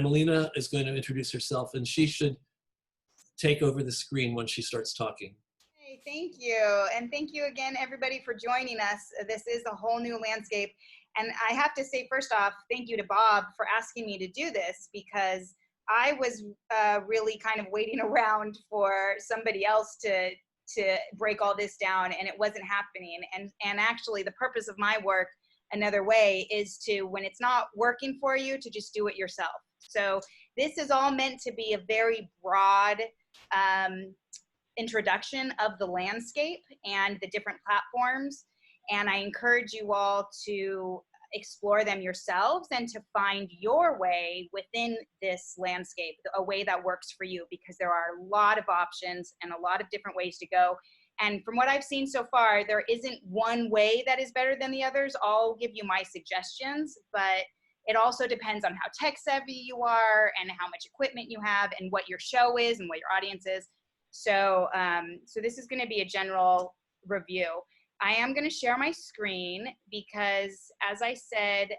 Emileena is going to introduce herself, and she should take over the screen when she starts talking. Hey, thank you. And thank you again, everybody, for joining us. This is a whole new landscape. And I have to say, first off, thank you to Bob for asking me to do this, because I was really kind of waiting around for somebody else to break all this down, and it wasn't happening. And actually, the purpose of my work, another way, is to, when it's not working for you, to just do it yourself. So this is all meant to be a very broad introduction of the landscape and the different platforms. And I encourage you all to explore them yourselves and to find your way within this landscape, a way that works for you, because there are a lot of options and a lot of different ways to go. And from what I've seen so far, there isn't one way that is better than the others. I'll give you my suggestions, but it also depends on how tech savvy you are and how much equipment you have and what your show is and what your audience is. So, so this is going to be a general review. I am going to share my screen because, as I said,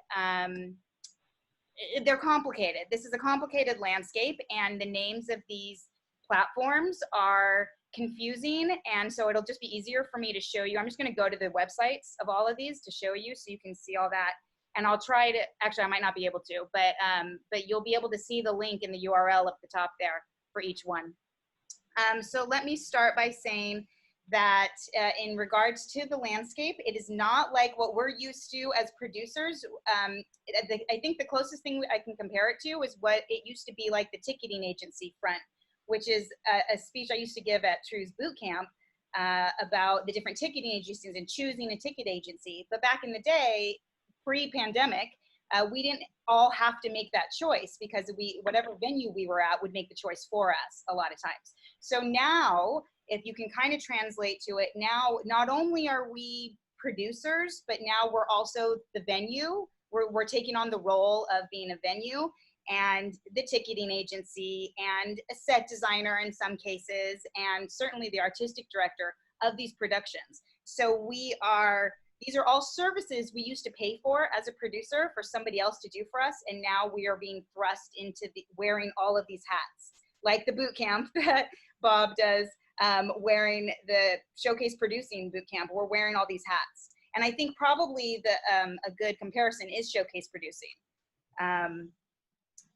they're complicated. This is a complicated landscape, and the names of these platforms are confusing, and so it'll just be easier for me to show you. I'm just going to go to the websites of all of these to show you so you can see all that. And I'll try to, actually I might not be able to, but you'll be able to see the link in the URL up the top there for each one. So let me start by saying that in regards to the landscape, it is not like what we're used to as producers. I think the closest thing I can compare it to is what it used to be like the ticketing agency front, which is a speech I used to give at TRU's boot camp about the different ticketing agencies and choosing a ticket agency. But back in the day, pre-pandemic, we didn't all have to make that choice, because whatever venue we were at would make the choice for us a lot of times. So now, if you can kind of translate to it, now not only are we producers, but now we're also the venue. We're taking on the role of being a venue and the ticketing agency and a set designer in some cases, and certainly the artistic director of these productions. So these are all services we used to pay for as a producer for somebody else to do for us, and now we are being thrust into wearing all of these hats, like the boot camp that Bob does, wearing the showcase producing boot camp. We're wearing all these hats, and I think probably a good comparison is showcase producing.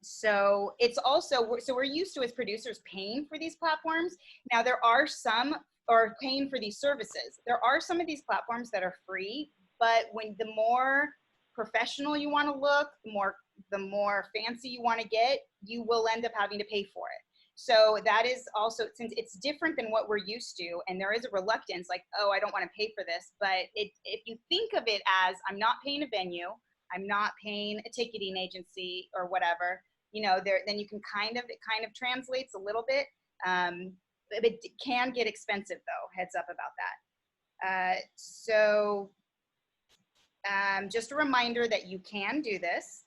So it's also, so we're used to, as producers, paying for these platforms. Now there are some, or paying for these services. There are some of these platforms that are free, but when the more professional you want to look, the more fancy you want to get, you will end up having to pay for it. So that is also, since it's different than what we're used to, and there is a reluctance, like, oh, I don't want to pay for this. But if you think of it as, I'm not paying a venue, I'm not paying a ticketing agency or whatever, you know, then you can it kind of translates a little bit. It can get expensive though, heads up about that. Just a reminder that you can do this.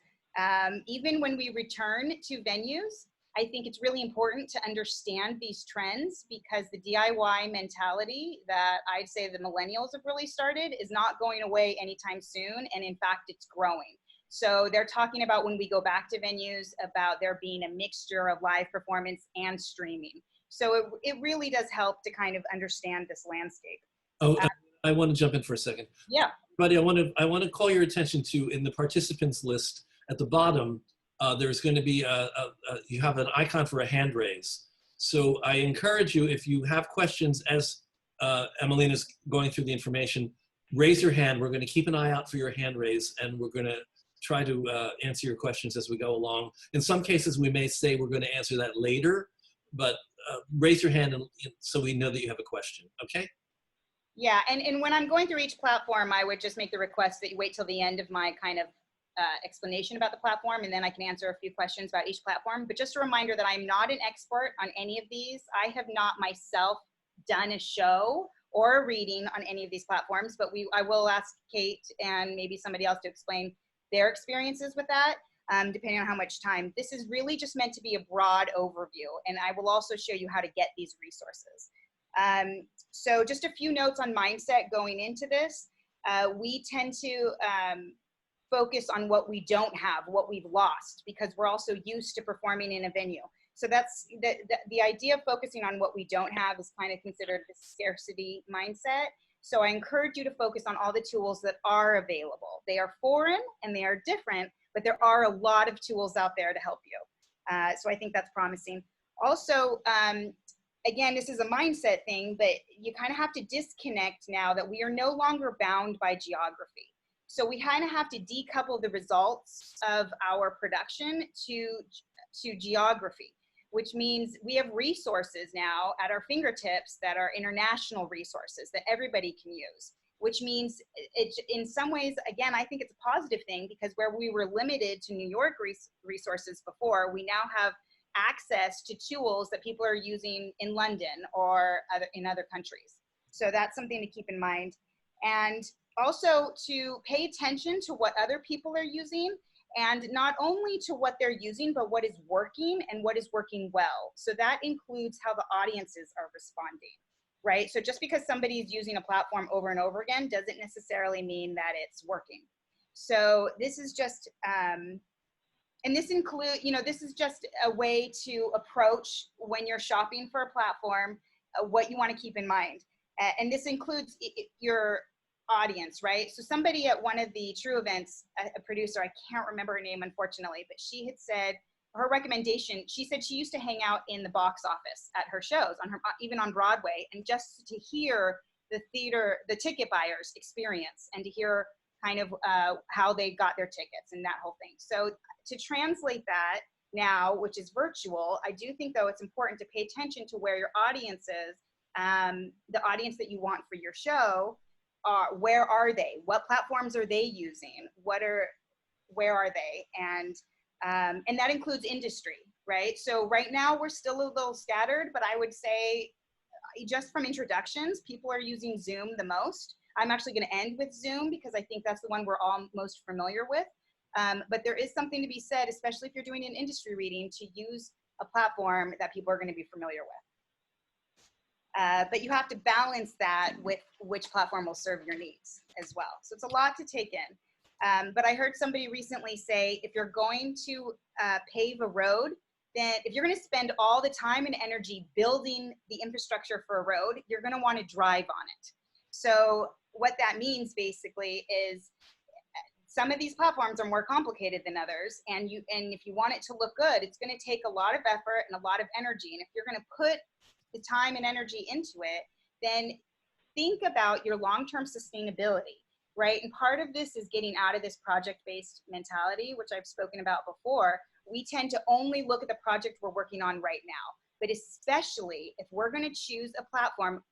Even when we return to venues, I think it's really important to understand these trends, because the DIY mentality that I'd say the millennials have really started is not going away anytime soon, and in fact, it's growing. So they're talking about, when we go back to venues, about there being a mixture of live performance and streaming. So it really does help to kind of understand this landscape. Oh, I want to jump in for a second. Yeah. Buddy, I want to call your attention to, in the participants list at the bottom, there's going to be you have an icon for a hand raise. So I encourage you, if you have questions as Emeleena's going through the information, raise your hand. We're going to keep an eye out for your hand raise, and we're going to try to answer your questions as we go along. In some cases, we may say we're going to answer that later, but raise your hand so we know that you have a question, okay? Yeah, and when I'm going through each platform, I would just make the request that you wait till the end of my kind of explanation about the platform, and then I can answer a few questions about each platform. But just a reminder that I'm not an expert on any of these. I have not myself done a show or a reading on any of these platforms, but I will ask Kate and maybe somebody else to explain their experiences with that, depending on how much time. This is really just meant to be a broad overview, and I will also show you how to get these resources. So just a few notes on mindset going into this. We tend to focus on what we don't have, what we've lost, because we're also used to performing in a venue. So that's the idea of focusing on what we don't have is kind of considered the scarcity mindset. So I encourage you to focus on all the tools that are available. They are foreign and they are different, but there are a lot of tools out there to help you. So I think that's promising. Also, again, this is a mindset thing, but you kind of have to disconnect now that we are no longer bound by geography. So we kind of have to decouple the results of our production to geography, which means we have resources now at our fingertips that are international resources that everybody can use, which means it, in some ways, again, I think it's a positive thing, because where we were limited to New York resources before, we now have access to tools that people are using in London or in other countries. So that's something to keep in mind. And also to pay attention to what other people are using, and not only to what they're using, but what is working and what is working well. So that includes how the audiences are responding, right? So just because somebody is using a platform over and over again doesn't necessarily mean that it's working. So this is just, and this include, this is just a way to approach when you're shopping for a platform, what you want to keep in mind. And this includes your audience, right? So somebody at one of the TRU events, a producer, I can't remember her name, unfortunately, but she had said, her recommendation, she said she used to hang out in the box office at her shows, even on Broadway, and just to hear the ticket buyers experience, and to hear kind of how they got their tickets and that whole thing. So to translate that now, which is virtual, I do think, though, it's important to pay attention to where your audience is, the audience that you want for your show. Where are they? What platforms are they using? Where are they? And that includes industry, right? So right now we're still a little scattered, but I would say just from introductions, people are using Zoom the most. I'm actually going to end with Zoom because I think that's the one we're all most familiar with. But there is something to be said, especially if you're doing an industry reading, to use a platform that people are going to be familiar with. But you have to balance that with which platform will serve your needs as well. So it's a lot to take in. But I heard somebody recently say, if you're going to pave a road, then if you're going to spend all the time and energy building the infrastructure for a road, you're going to want to drive on it. So what that means basically is some of these platforms are more complicated than others. And if you want it to look good, it's going to take a lot of effort and a lot of energy. And if you're going to put the time and energy into it, then think about your long-term sustainability, right? And part of this is getting out of this project-based mentality, which I've spoken about before. We tend to only look at the project we're working on right now, but especially if we're going to choose a platform,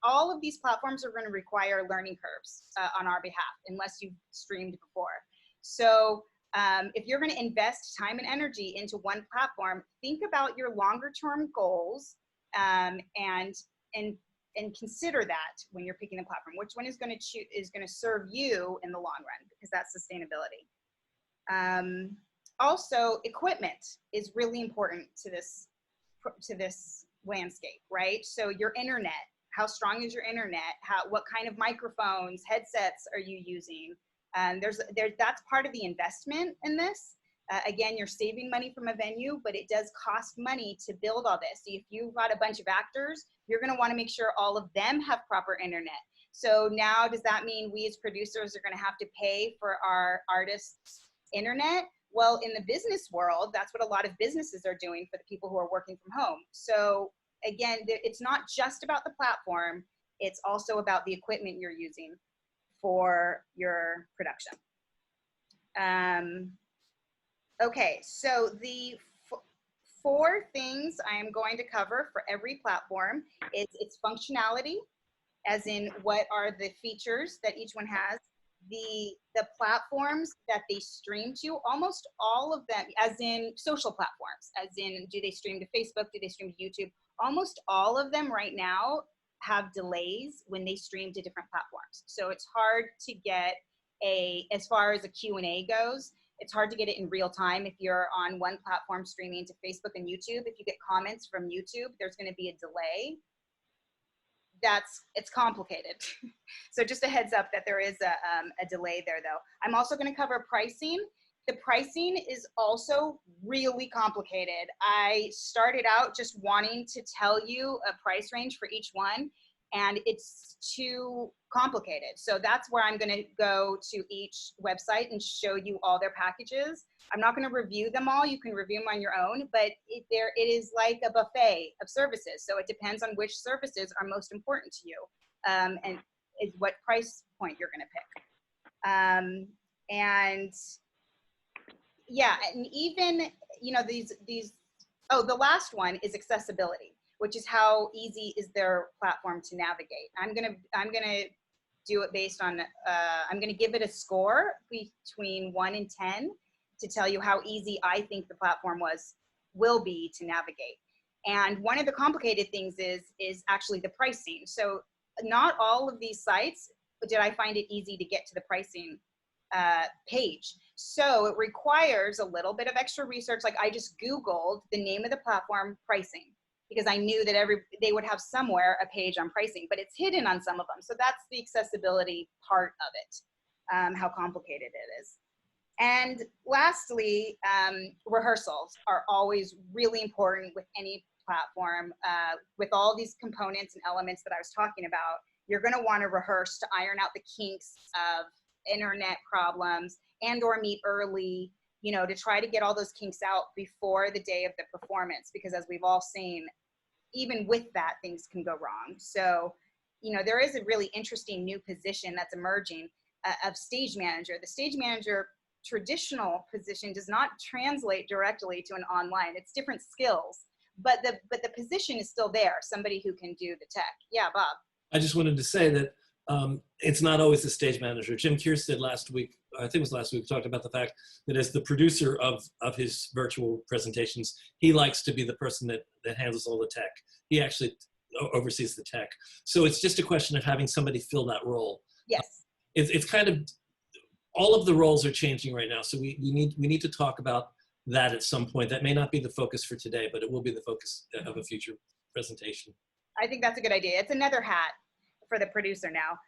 all of these platforms are going to require learning curves on our behalf, unless you've streamed before. So if you're going to invest time and energy into one platform, think about your longer-term goals, and consider that when you're picking a platform, which one is going to serve you in the long run, because that's sustainability. Also, equipment is really important to this landscape, right? So your internet, how strong is your internet? What kind of microphones, headsets are you using? That's part of the investment in this. Again, you're saving money from a venue, but it does cost money to build all this. So if you've got a bunch of actors, you're going to want to make sure all of them have proper internet. So now, does that mean we as producers are going to have to pay for our artists' internet? Well, in the business world, that's what a lot of businesses are doing for the people who are working from home. So again, it's not just about the platform, it's also about the equipment you're using for your production. Okay, so the four things I am going to cover for every platform is its functionality, as in what are the features that each one has, the platforms that they stream to, almost all of them, as in social platforms, as in do they stream to Facebook, do they stream to YouTube, almost all of them right now have delays when they stream to different platforms. So it's hard to get as far as a Q&A goes, it's hard to get it in real time. If you're on one platform streaming to Facebook and YouTube, if you get comments from YouTube, there's going to be a delay. it's complicated. So just a heads up that there is a delay there though. I'm also going to cover pricing. The pricing is also really complicated. I started out just wanting to tell you a price range for each one, and it's too complicated. So that's where I'm going to go to each website and show you all their packages. I'm not going to review them all. You can review them on your own, but it is like a buffet of services. So it depends on which services are most important to you, and is what price point you're going to pick. And yeah, and even, you know, oh, the last one is accessibility, which is how easy is their platform to navigate. I'm gonna do it based on, I'm gonna give it a score between 1 and 10 to tell you how easy I think the platform will be to navigate. And one of the complicated things is actually the pricing. So not all of these sites did I find it easy to get to the pricing page. So it requires a little bit of extra research. Like I just Googled the name of the platform pricing, because I knew that they would have somewhere a page on pricing, but it's hidden on some of them. So that's the accessibility part of it, how complicated it is. And lastly, rehearsals are always really important with any platform. With all these components and elements that I was talking about, you're going to want to rehearse to iron out the kinks of internet problems and or meet early, you know, to try to get all those kinks out before the day of the performance, because as we've all seen, even with that, things can go wrong. So, you know, there is a really interesting new position that's emerging of stage manager. The stage manager traditional position does not translate directly to an online. It's different skills, but the position is still there. Somebody who can do the tech. Yeah, Bob. I just wanted to say that it's not always the stage manager. Jim Kierstead last week, I think it was last week, talked about the fact that as the producer of his virtual presentations, he likes to be the person that handles all the tech. He actually oversees the tech. So it's just a question of having somebody fill that role. Yes. It's kind of, all of the roles are changing right now. So we need to talk about that at some point. That may not be the focus for today, but it will be the focus of a future presentation. I think that's a good idea. It's another hat for the producer now.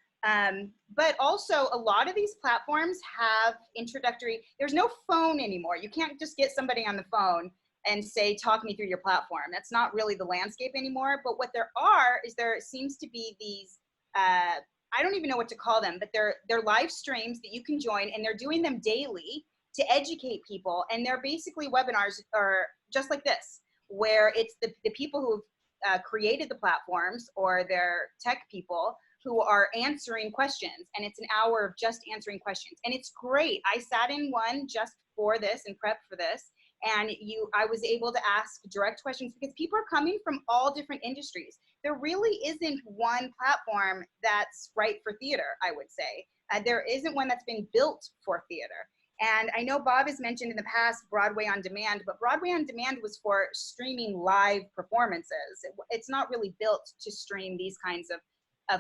But also a lot of these platforms have introductory, there's no phone anymore. You can't just get somebody on the phone and say, talk me through your platform. That's not really the landscape anymore. But what there seems to be these, I don't even know what to call them, but they're live streams that you can join, and they're doing them daily to educate people. And they're basically webinars are just like this, where it's the people who've created the platforms or their tech people who are answering questions, and it's an hour of just answering questions, and it's great. I sat in one just for this and prepped for this, and I was able to ask direct questions because people are coming from all different industries. There really isn't one platform that's right for theater, I would say. There isn't one that's been built for theater. And I know Bob has mentioned in the past Broadway on Demand, but Broadway on Demand was for streaming live performances. It's not really built to stream these kinds of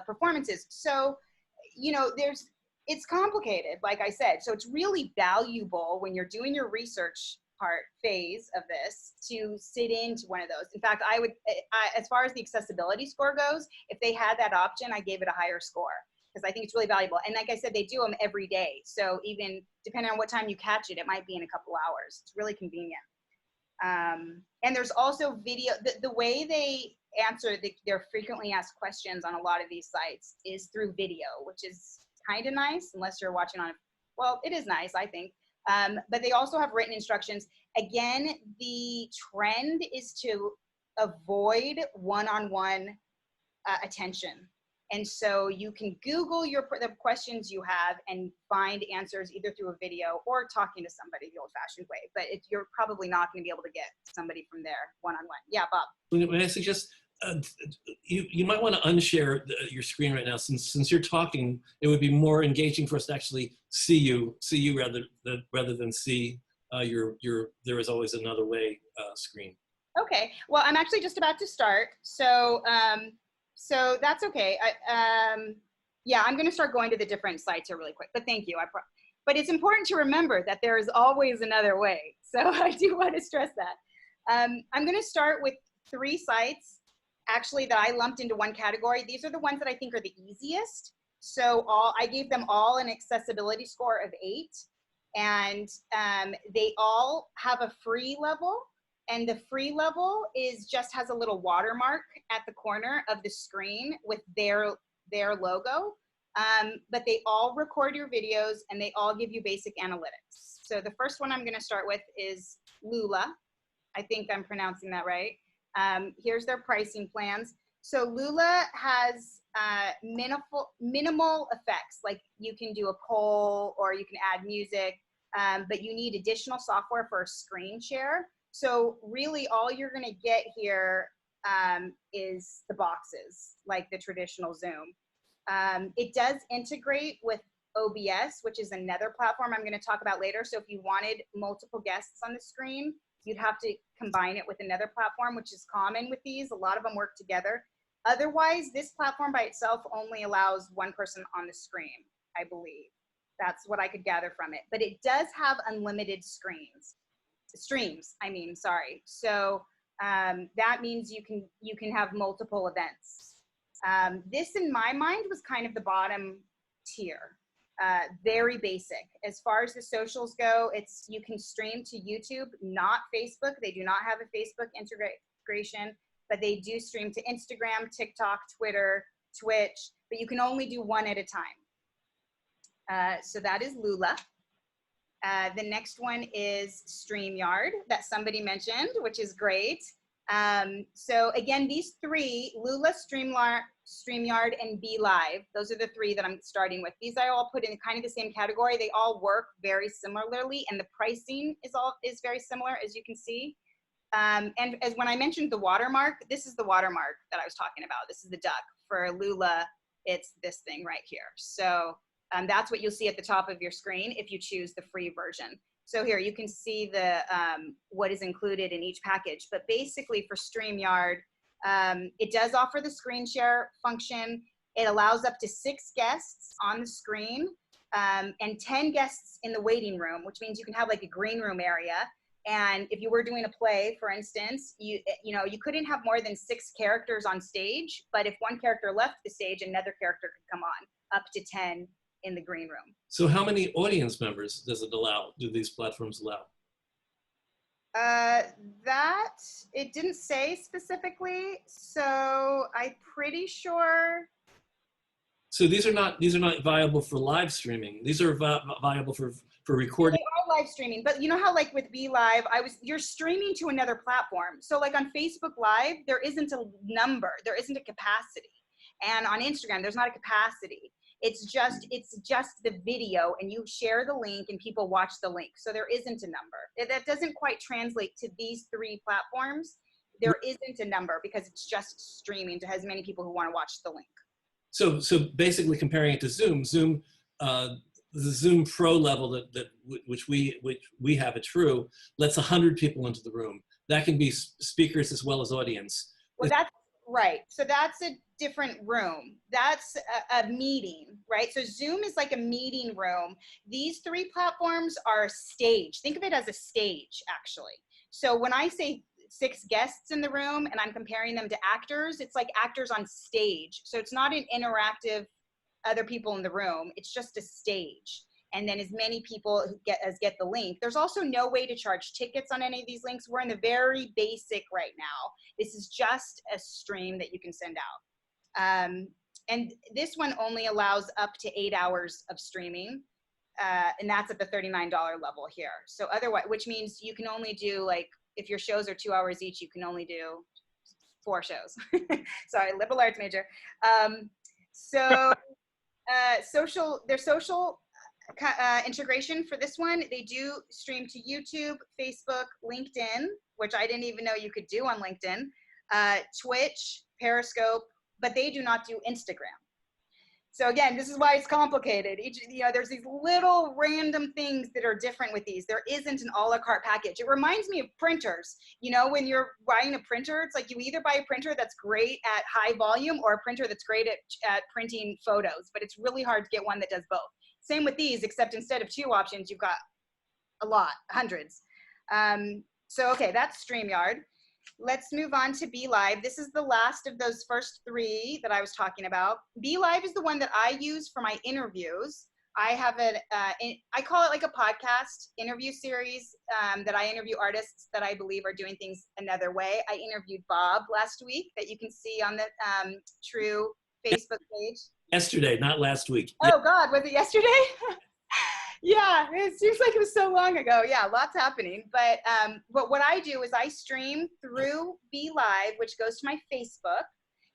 performances. So, you know, it's complicated, like I said. So it's really valuable when you're doing your research phase of this to sit into one of those. In fact, I as far as the accessibility score goes, if they had that option, I gave it a higher score because I think it's really valuable. And like I said, they do them every day. So even depending on what time you catch it, it might be in a couple hours. It's really convenient. And there's also video, the way they answer their frequently asked questions on a lot of these sites is through video, which is kind of nice unless you're watching on, well, it is nice, I think. But they also have written instructions. Again, the trend is to avoid one-on-one attention. And so you can Google the questions you have and find answers either through a video or talking to somebody the old-fashioned way. But you're probably not going to be able to get somebody from there one-on-one. Yeah, Bob. May I suggest you might want to unshare your screen right now, since you're talking. It would be more engaging for us to actually see you rather than see your there is always another way screen. Okay. Well, I'm actually just about to start, so so that's okay. Yeah, I'm going to start going to the different sites here really quick. But thank you. But it's important to remember that there is always another way. So I do want to stress that. I'm going to start with 3 sites actually that I lumped into one category. These are the ones that I think are the easiest. So I gave them all an accessibility score of 8, and they all have a free level, and the free level just has a little watermark at the corner of the screen with their logo. But they all record your videos and they all give you basic analytics. So the first one I'm going to start with is Lula. I think I'm pronouncing that right. Here's their pricing plans. So Lula has minimal effects, like you can do a poll or you can add music, but you need additional software for a screen share. So really all you're going to get here is the boxes, like the traditional Zoom. It does integrate with OBS, which is another platform I'm going to talk about later. So if you wanted multiple guests on the screen, you'd have to combine it with another platform, which is common with these. A lot of them work together. Otherwise, this platform by itself only allows one person on the screen, I believe. That's what I could gather from it. But it does have unlimited streams. So that means you can have multiple events. This, in my mind, was kind of the bottom tier. Very basic. As far as the socials go, you can stream to YouTube, not Facebook. They do not have a Facebook integration, but they do stream to Instagram, TikTok, Twitter, Twitch, but you can only do one at a time. So that is Lula. The next one is StreamYard that somebody mentioned, which is great. So again, these three, Lula, StreamYard, and BeLive, those are the three that I'm starting with. These I all put in kind of the same category. They all work very similarly, and the pricing is very similar, as you can see. And as when I mentioned the watermark, this is the watermark that I was talking about. This is the duck. For Lula, it's this thing right here. So that's what you'll see at the top of your screen if you choose the free version. So here you can see the what is included in each package. But basically for StreamYard, it does offer the screen share function. It allows up to 6 guests on the screen and 10 guests in the waiting room, which means you can have like a green room area. And if you were doing a play, for instance, you couldn't have more than 6 characters on stage. But if one character left the stage, another character could come on, up to 10 in the green room. So how many audience members do these platforms allow? That it didn't say specifically, so I'm pretty sure. So these are not viable for live streaming. These are viable for recording. They are live streaming, but you know how like with BeLive, you're streaming to another platform. So like on Facebook Live, there isn't a number, there isn't a capacity, and on Instagram, there's not a capacity. It's just the video, and you share the link and people watch the link. So there isn't a number. That doesn't quite translate to these 3 platforms. There isn't a number because it's just streaming to as many people who want to watch the link. So basically comparing it to Zoom, the Zoom Pro level which we have at TRU lets 100 people into the room. That can be speakers as well as audience. Well, that's right. So that's a different room. That's a meeting, right? So Zoom is like a meeting room. These 3 platforms are a stage. Think of it as a stage, actually. So when I say 6 guests in the room and I'm comparing them to actors, it's like actors on stage. So it's not an interactive other people in the room. It's just a stage. And then as many people as get the link. There's also no way to charge tickets on any of these links. We're in the very basic right now. This is just a stream that you can send out. And this one only allows up to 8 hours of streaming. And that's at the $39 level here. So otherwise, which means you can only do like, if your shows are 2 hours each, you can only do 4 shows. Sorry, liberal arts major. Their social integration for this one, they do stream to YouTube, Facebook, LinkedIn, which I didn't even know you could do on LinkedIn, Twitch, Periscope, but they do not do Instagram. So again, this is why it's complicated. There's these little random things that are different with these. There isn't an a la carte package. It reminds me of printers. When you're buying a printer, it's like you either buy a printer that's great at high volume or a printer that's great at printing photos, but it's really hard to get one that does both. Same with these, except instead of 2 options, you've got a lot, hundreds. So okay, that's StreamYard. Let's move on to Be Live. This is the last of those first three that I was talking about. Be Live is the one that I use for my interviews. I have I call it like a podcast interview series that I interview artists that I believe are doing things another way. I interviewed Bob last week that you can see on the TRU Facebook page. Yesterday, not last week. Oh God, was it yesterday? Yeah, it seems like it was so long ago. Yeah, lots happening. But what I do is I stream through Be Live, which goes to my Facebook.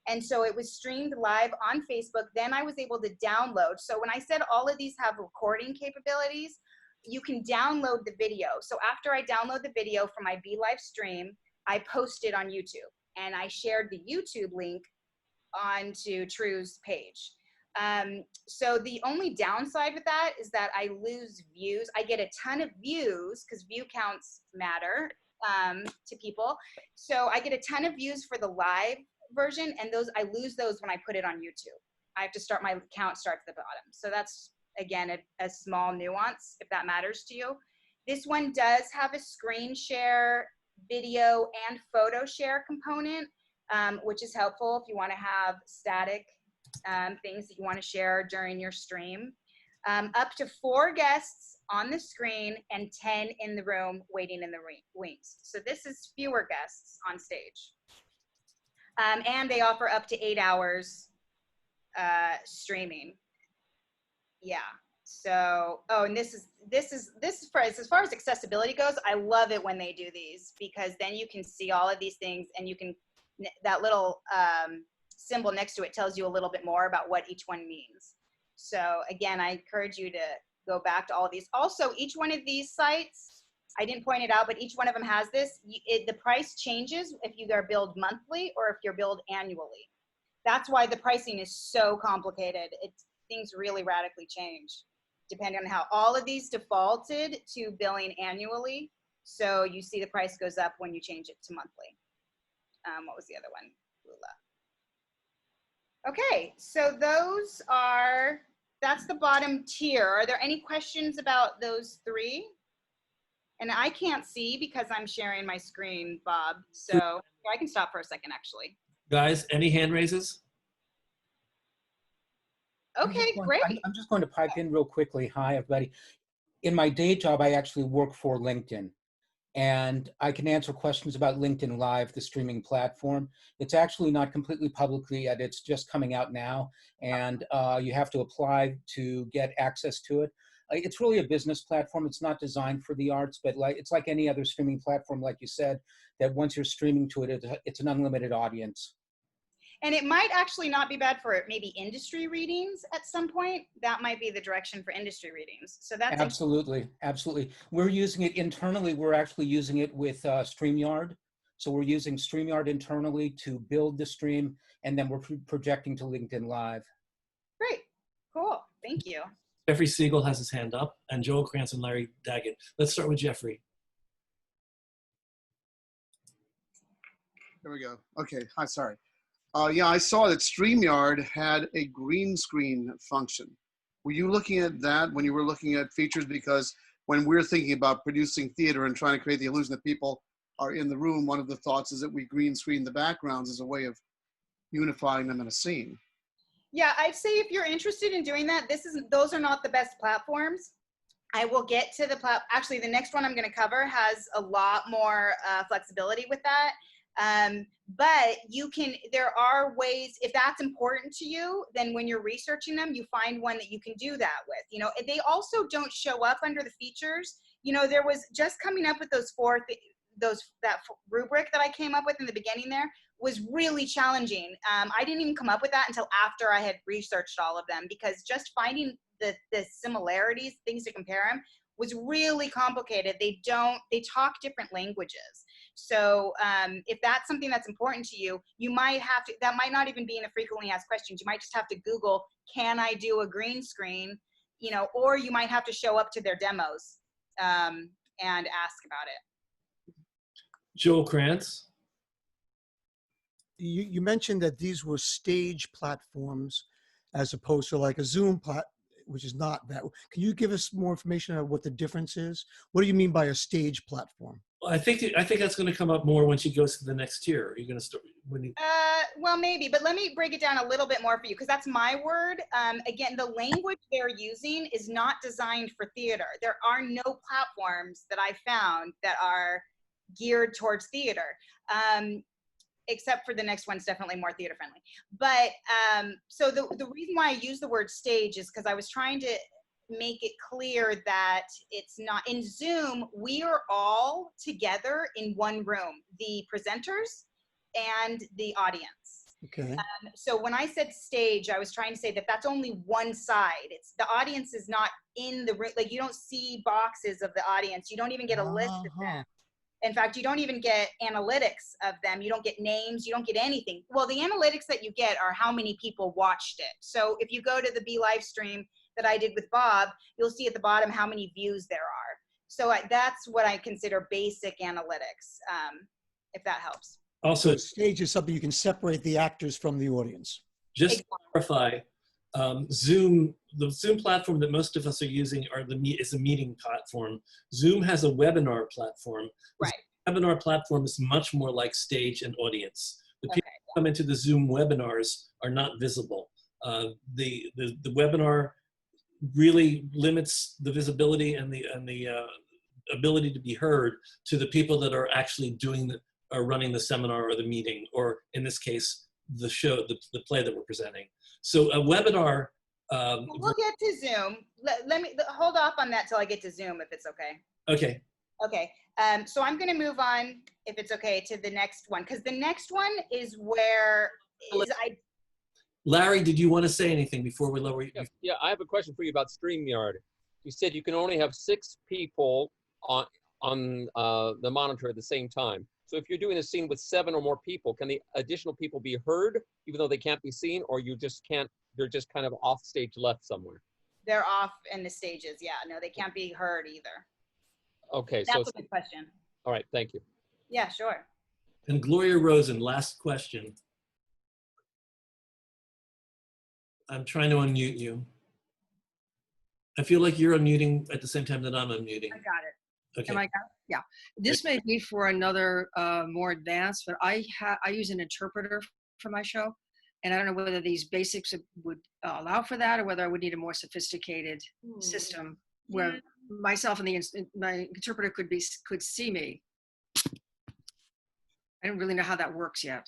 And so it was streamed live on Facebook. Then I was able to download. So when I said all of these have recording capabilities, you can download the video. So after I download the video from my Be Live stream, I post it on YouTube. And I shared the YouTube link onto TRU's page. So the only downside with that is that I lose views. I get a ton of views because view counts matter to people. So I get a ton of views for the live version, and those I lose those when I put it on YouTube. I have to start, my count starts at the bottom. So that's, again, a small nuance if that matters to you. This one does have a screen share, video, and photo share component, which is helpful if you want to have static things that you want to share during your stream. Up to 4 guests on the screen and 10 in the room waiting in the wings. So this is fewer guests on stage. And they offer up to 8 hours streaming. Yeah. So, oh, and this is for, as far as accessibility goes, I love it when they do these, because then you can see all of these things, and you can, that little symbol next to it tells you a little bit more about what each one means. So again, I encourage you to go back to all of these. Also, each one of these sites, I didn't point it out, but each one of them has this. The price changes if you are billed monthly or if you're billed annually. That's why the pricing is so complicated. Things really radically change depending on how all of these defaulted to billing annually. So you see the price goes up when you change it to monthly. What was the other one? Lula. Okay, so that's the bottom tier. Are there any questions about those 3? And I can't see because I'm sharing my screen, Bob. So I can stop for a second, actually. Guys, any hand raises? Okay, great. I'm just going to pipe in real quickly. Hi, everybody. In my day job, I actually work for LinkedIn, and I can answer questions about LinkedIn Live, the streaming platform. It's actually not completely publicly yet. It's just coming out now, and you have to apply to get access to it. It's really a business platform. It's not designed for the arts, but it's like any other streaming platform, like you said, that once you're streaming to it, it's an unlimited audience. And it might actually not be bad for maybe industry readings at some point. That might be the direction for industry readings. So that's absolutely. We're using it internally. We're actually using it with StreamYard. So we're using StreamYard internally to build the stream, and then we're projecting to LinkedIn Live. Great, cool, thank you. Jeffrey Siegel has his hand up, and Joel Krantz and Larry Daggett. Let's start with Jeffrey. There we go. Okay, hi, sorry. Yeah, I saw that StreamYard had a green screen function. Were you looking at that when you were looking at features? Because when we're thinking about producing theater and trying to create the illusion that people are in the room, one of the thoughts is that we green screen the backgrounds as a way of unifying them in a scene. Yeah, I'd say if you're interested in doing that, those are not the best platforms. I will get to actually the next one I'm going to cover has a lot more flexibility with that. But there are ways, if that's important to you, then when you're researching them, you find one that you can do that with. You know, they also don't show up under the features. You know, there was just coming up with that rubric that I came up with in the beginning there was really challenging. I didn't even come up with that until after I had researched all of them, because just finding the similarities, things to compare them, was really complicated. They talk different languages. So if that's something that's important to you, you might have to, that might not even be in the frequently asked questions. You might just have to Google, can I do a green screen? You know, or you might have to show up to their demos and ask about it. Joel Krantz. You mentioned that these were stage platforms as opposed to like a Zoom which is not that. Can you give us more information on what the difference is? What do you mean by a stage platform? Well, I think that's going to come up more when she goes to the next tier. Are you going to start when you? Well, maybe, but let me break it down a little bit more for you because that's my word. Again, the language they're using is not designed for theater. There are no platforms that I found that are geared towards theater, except for the next one's definitely more theater friendly. But so the reason why I use the word stage is because I was trying to make it clear that it's not in Zoom. We are all together in one room, the presenters and the audience. Okay. So when I said stage, I was trying to say that that's only one side. It's the audience is not in the room. Like you don't see boxes of the audience. You don't even get a list of them. In fact, you don't even get analytics of them. You don't get names. You don't get anything. Well, the analytics that you get are how many people watched it. So if you go to the Be live stream that I did with Bob, you'll see at the bottom how many views there are. So that's what I consider basic analytics, if that helps. Also, So stage is something you can separate the actors from the audience. just to clarify, Zoom, the Zoom platform that most of us are using is a meeting platform. Zoom has a webinar platform. Right. The webinar platform is much more like stage and audience. The people who come into the Zoom webinars are not visible. The webinar really limits the visibility and the ability to be heard to the people that are actually are running the seminar or the meeting, or in this case, the show, the play that we're presenting. So a webinar. We'll get to Zoom. Let me hold off on that till I get to Zoom, if it's okay. Okay. Okay. So I'm going to move on, if it's okay, to the next one, because the next one is where Larry, did you want to say anything before we lower you? Yeah, I have a question for you about StreamYard. You said you can only have 6 people on the monitor at the same time. So if you're doing a scene with 7 or more people, can the additional people be heard even though they can't be seen, or you just can't, they're just kind of off stage left somewhere? They're off in the stages. Yeah, no, they can't be heard either. Okay, That's so a good question. all right, thank you. Yeah, sure. And Gloria Rosen, last question. I'm trying to unmute you. I feel like you're unmuting at the same time that I'm unmuting. I got it. Okay. Am I got it? Yeah. This may be for another more advanced, but I use an interpreter for my show, and I don't know whether these basics would allow for that, or whether I would need a more sophisticated system where myself and my interpreter could see me. I don't really know how that works yet.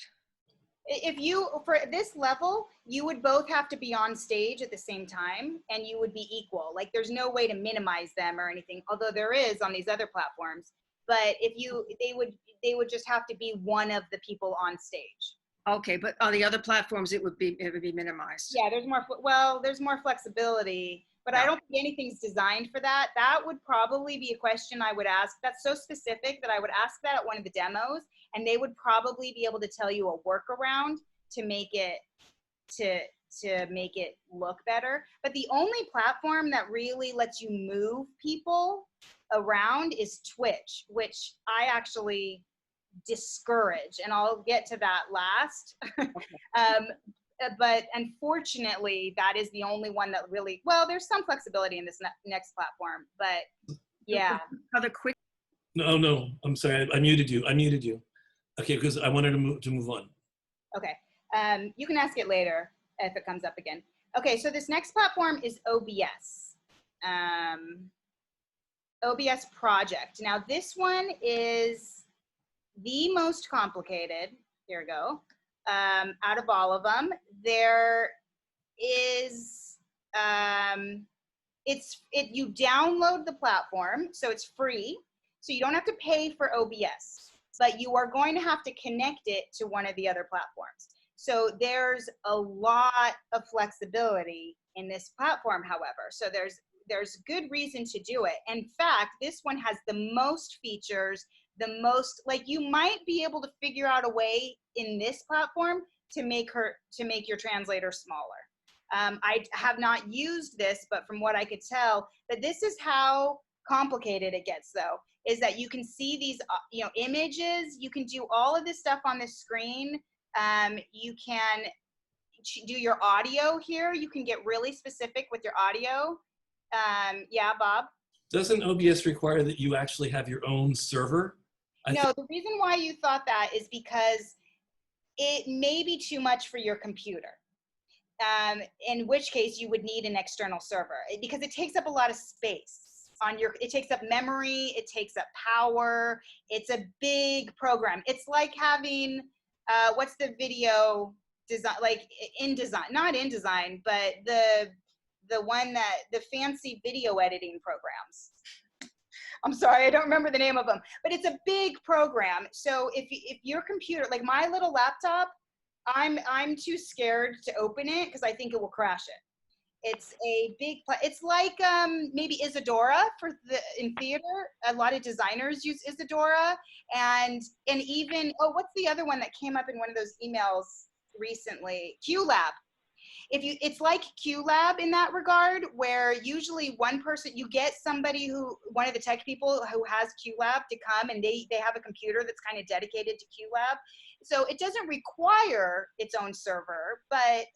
If you, for this level, you would both have to be on stage at the same time, and you would be equal. Like there's no way to minimize them or anything, although there is on these other platforms. But if you, they would just have to be one of the people on stage. Okay, but on the other platforms, it would be minimized. Yeah, there's more flexibility, but I don't think anything's designed for that. That would probably be a question I would ask. That's so specific that I would ask that at one of the demos, and they would probably be able to tell you a workaround to make it to make it look better. But the only platform that really lets you move people around is Twitch, which I actually discourage, and I'll get to that last. But unfortunately, that is the only one that really, well, there's some flexibility in this next platform, but yeah. Other quick. No, I'm sorry, I muted you. Okay, because I wanted to move on. Okay, you can ask it later if it comes up again. Okay, so this next platform is OBS. OBS Project. Now this one is the most complicated. Here we go. Out of all of them, there is, you download the platform, so it's free. So you don't have to pay for OBS, but you are going to have to connect it to one of the other platforms. So there's a lot of flexibility in this platform, however. So there's good reason to do it. In fact, this one has the most features, the most, like you might be able to figure out a way in this platform to make your translator smaller. I have not used this, but from what I could tell, that this is how complicated it gets though, is that you can see these, images, you can do all of this stuff on the screen. You can do your audio here. You can get really specific with your audio. Yeah, Bob? Doesn't OBS require that you actually have your own server No, the reason why you thought that is because it may be too much for your computer. In which case you would need an external server because it takes up a lot of space on your, it takes up memory, it takes up power. It's a big program. It's like having, what's the video design, like InDesign, not InDesign, but the one that, the fancy video editing programs. I'm sorry, I don't remember the name of them, but it's a big program. So if your computer, like my little laptop, I'm too scared to open it because I think it will crash it. It's a big, it's like maybe Isadora in theater. A lot of designers use Isadora, and even, oh, what's the other one that came up in one of those emails recently? QLab. It's like QLab in that regard, where usually one person, you get somebody one of the tech people who has QLab to come, and they have a computer that's kind of dedicated to QLab. So it doesn't require its own server, but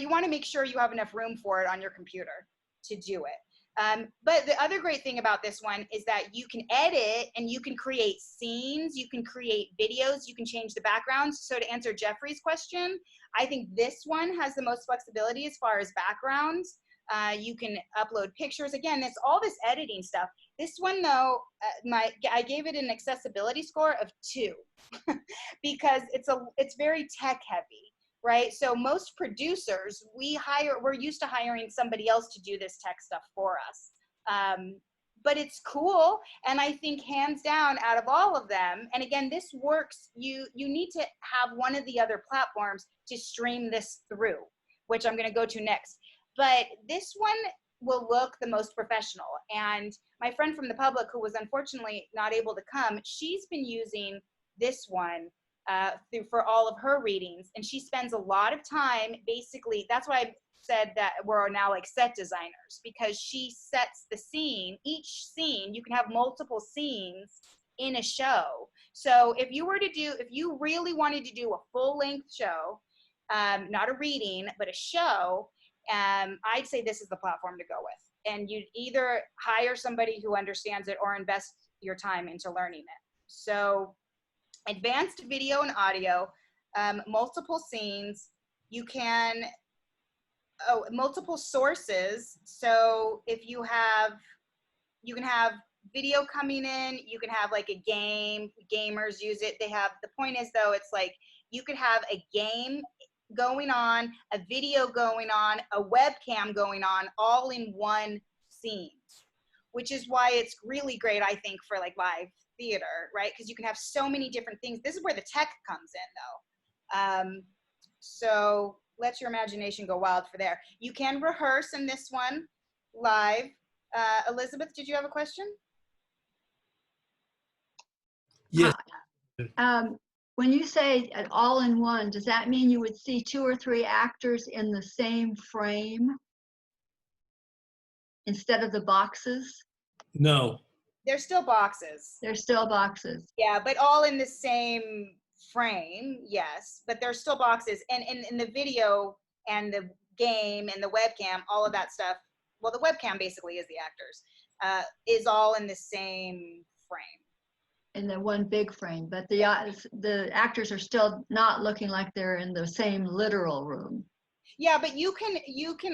you want to make sure you have enough room for it on your computer to do it. But the other great thing about this one is that you can edit and you can create scenes, you can create videos, you can change the backgrounds. So to answer Jeffrey's question, I think this one has the most flexibility as far as backgrounds. You can upload pictures. Again, it's all this editing stuff. This one though, I gave it an accessibility score of 2 because it's very tech heavy. Right? So most producers, we're used to hiring somebody else to do this tech stuff for us. But it's cool. And I think hands down out of all of them, and again, this works, you need to have one of the other platforms to stream this through, which I'm gonna go to next. But this one will look the most professional. And my friend from the public, who was unfortunately not able to come, she's been using this one for all of her readings, and she spends a lot of time, basically, that's why I said that we're now like set designers, because she sets the scene. Each scene, you can have multiple scenes in a show. So if you really wanted to do a full-length show, not a reading, but a show, I'd say this is the platform to go with. And you'd either hire somebody who understands it or invest your time into learning it. So advanced video and audio, multiple scenes, you can, multiple sources. So if you can have video coming in, you can have like a game, gamers use it. The point is though, it's like, you could have a game going on, a video going on, a webcam going on, all in one scene, which is why it's really great, I think, for like live theater, right? Because you can have so many different things. This is where the tech comes in though. So let your imagination go wild for there. You can rehearse in this one live. Elizabeth, did you have a question? Yes. When you say an all-in-one, does that mean you would see 2 or 3 actors in the same frame instead of the boxes? No. They're still boxes. They're still boxes. Yeah, but all in the same frame, yes. But they're still boxes. And in the video and the game and the webcam, all of that stuff, well, the webcam basically is the actors, is all in the same frame. In the one big frame, but the actors are still not looking like they're in the same literal room. Yeah, but you can,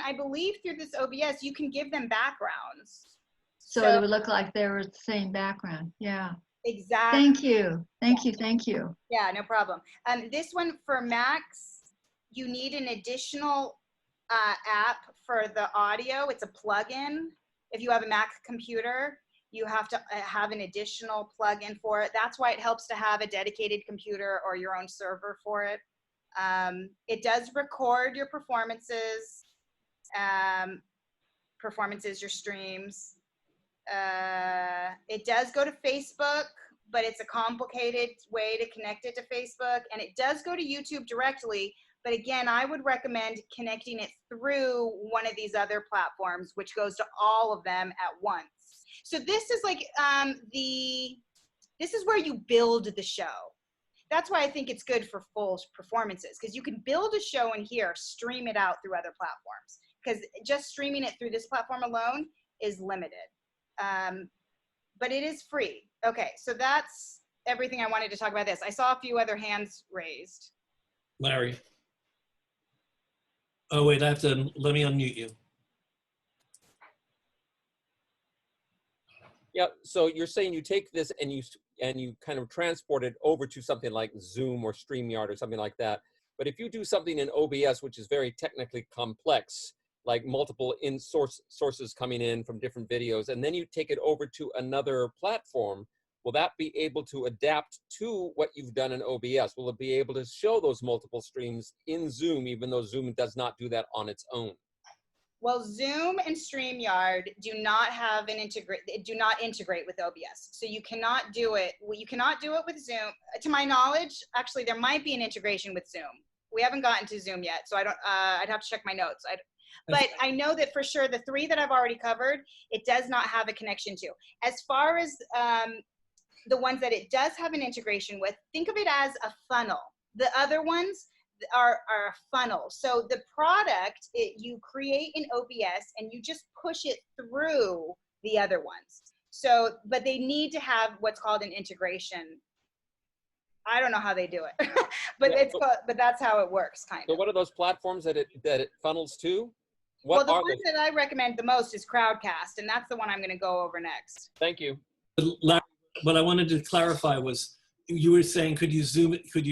I believe through this OBS, you can give them backgrounds. So it would look like they were the same background. Yeah. Exactly. Thank you. Thank you. Yeah, no problem. This one for Macs, you need an additional app for the audio. It's a plugin. If you have a Mac computer, you have to have an additional plugin for it. That's why it helps to have a dedicated computer or your own server for it. It does record your performances, your streams. It does go to Facebook, but it's a complicated way to connect it to Facebook, and it does go to YouTube directly. But again, I would recommend connecting it through one of these other platforms, which goes to all of them at once. So this is like this is where you build the show. That's why I think it's good for full performances, because you can build a show in here, stream it out through other platforms, because just streaming it through this platform alone is limited. but it is free. Okay, so that's everything I wanted to talk about this. I saw a few other hands raised. Larry. Oh, wait, let me unmute you. Yeah, so you're saying you take this and you kind of transport it over to something like Zoom or StreamYard or something like that. But if you do something in OBS, which is very technically complex, like multiple sources coming in from different videos, and then you take it over to another platform, will that be able to adapt to what you've done in OBS? Will it be able to show those multiple streams in Zoom, even though Zoom does not do that on its own? Well, Zoom and StreamYard do not integrate with OBS. So you cannot do it. Well, you cannot do it with Zoom. To my knowledge, actually, there might be an integration with Zoom. We haven't gotten to Zoom yet, so I don't. I'd have to check my notes. But I know that for sure the 3 that I've already covered, it does not have a connection to. As far as the ones that it does have an integration with, think of it as a funnel. The other ones are a funnel. So the product, you create in OBS and you just push it through the other ones. So, but they need to have what's called an integration. I don't know how they do it, but Yeah, but that's how it works, kind of. So what are those platforms that it funnels to? Well, the one that I recommend the most is Crowdcast, and that's the one I'm going to go over next. Thank you. Larry, what I wanted to clarify was, you were saying, could you Zoom it? Could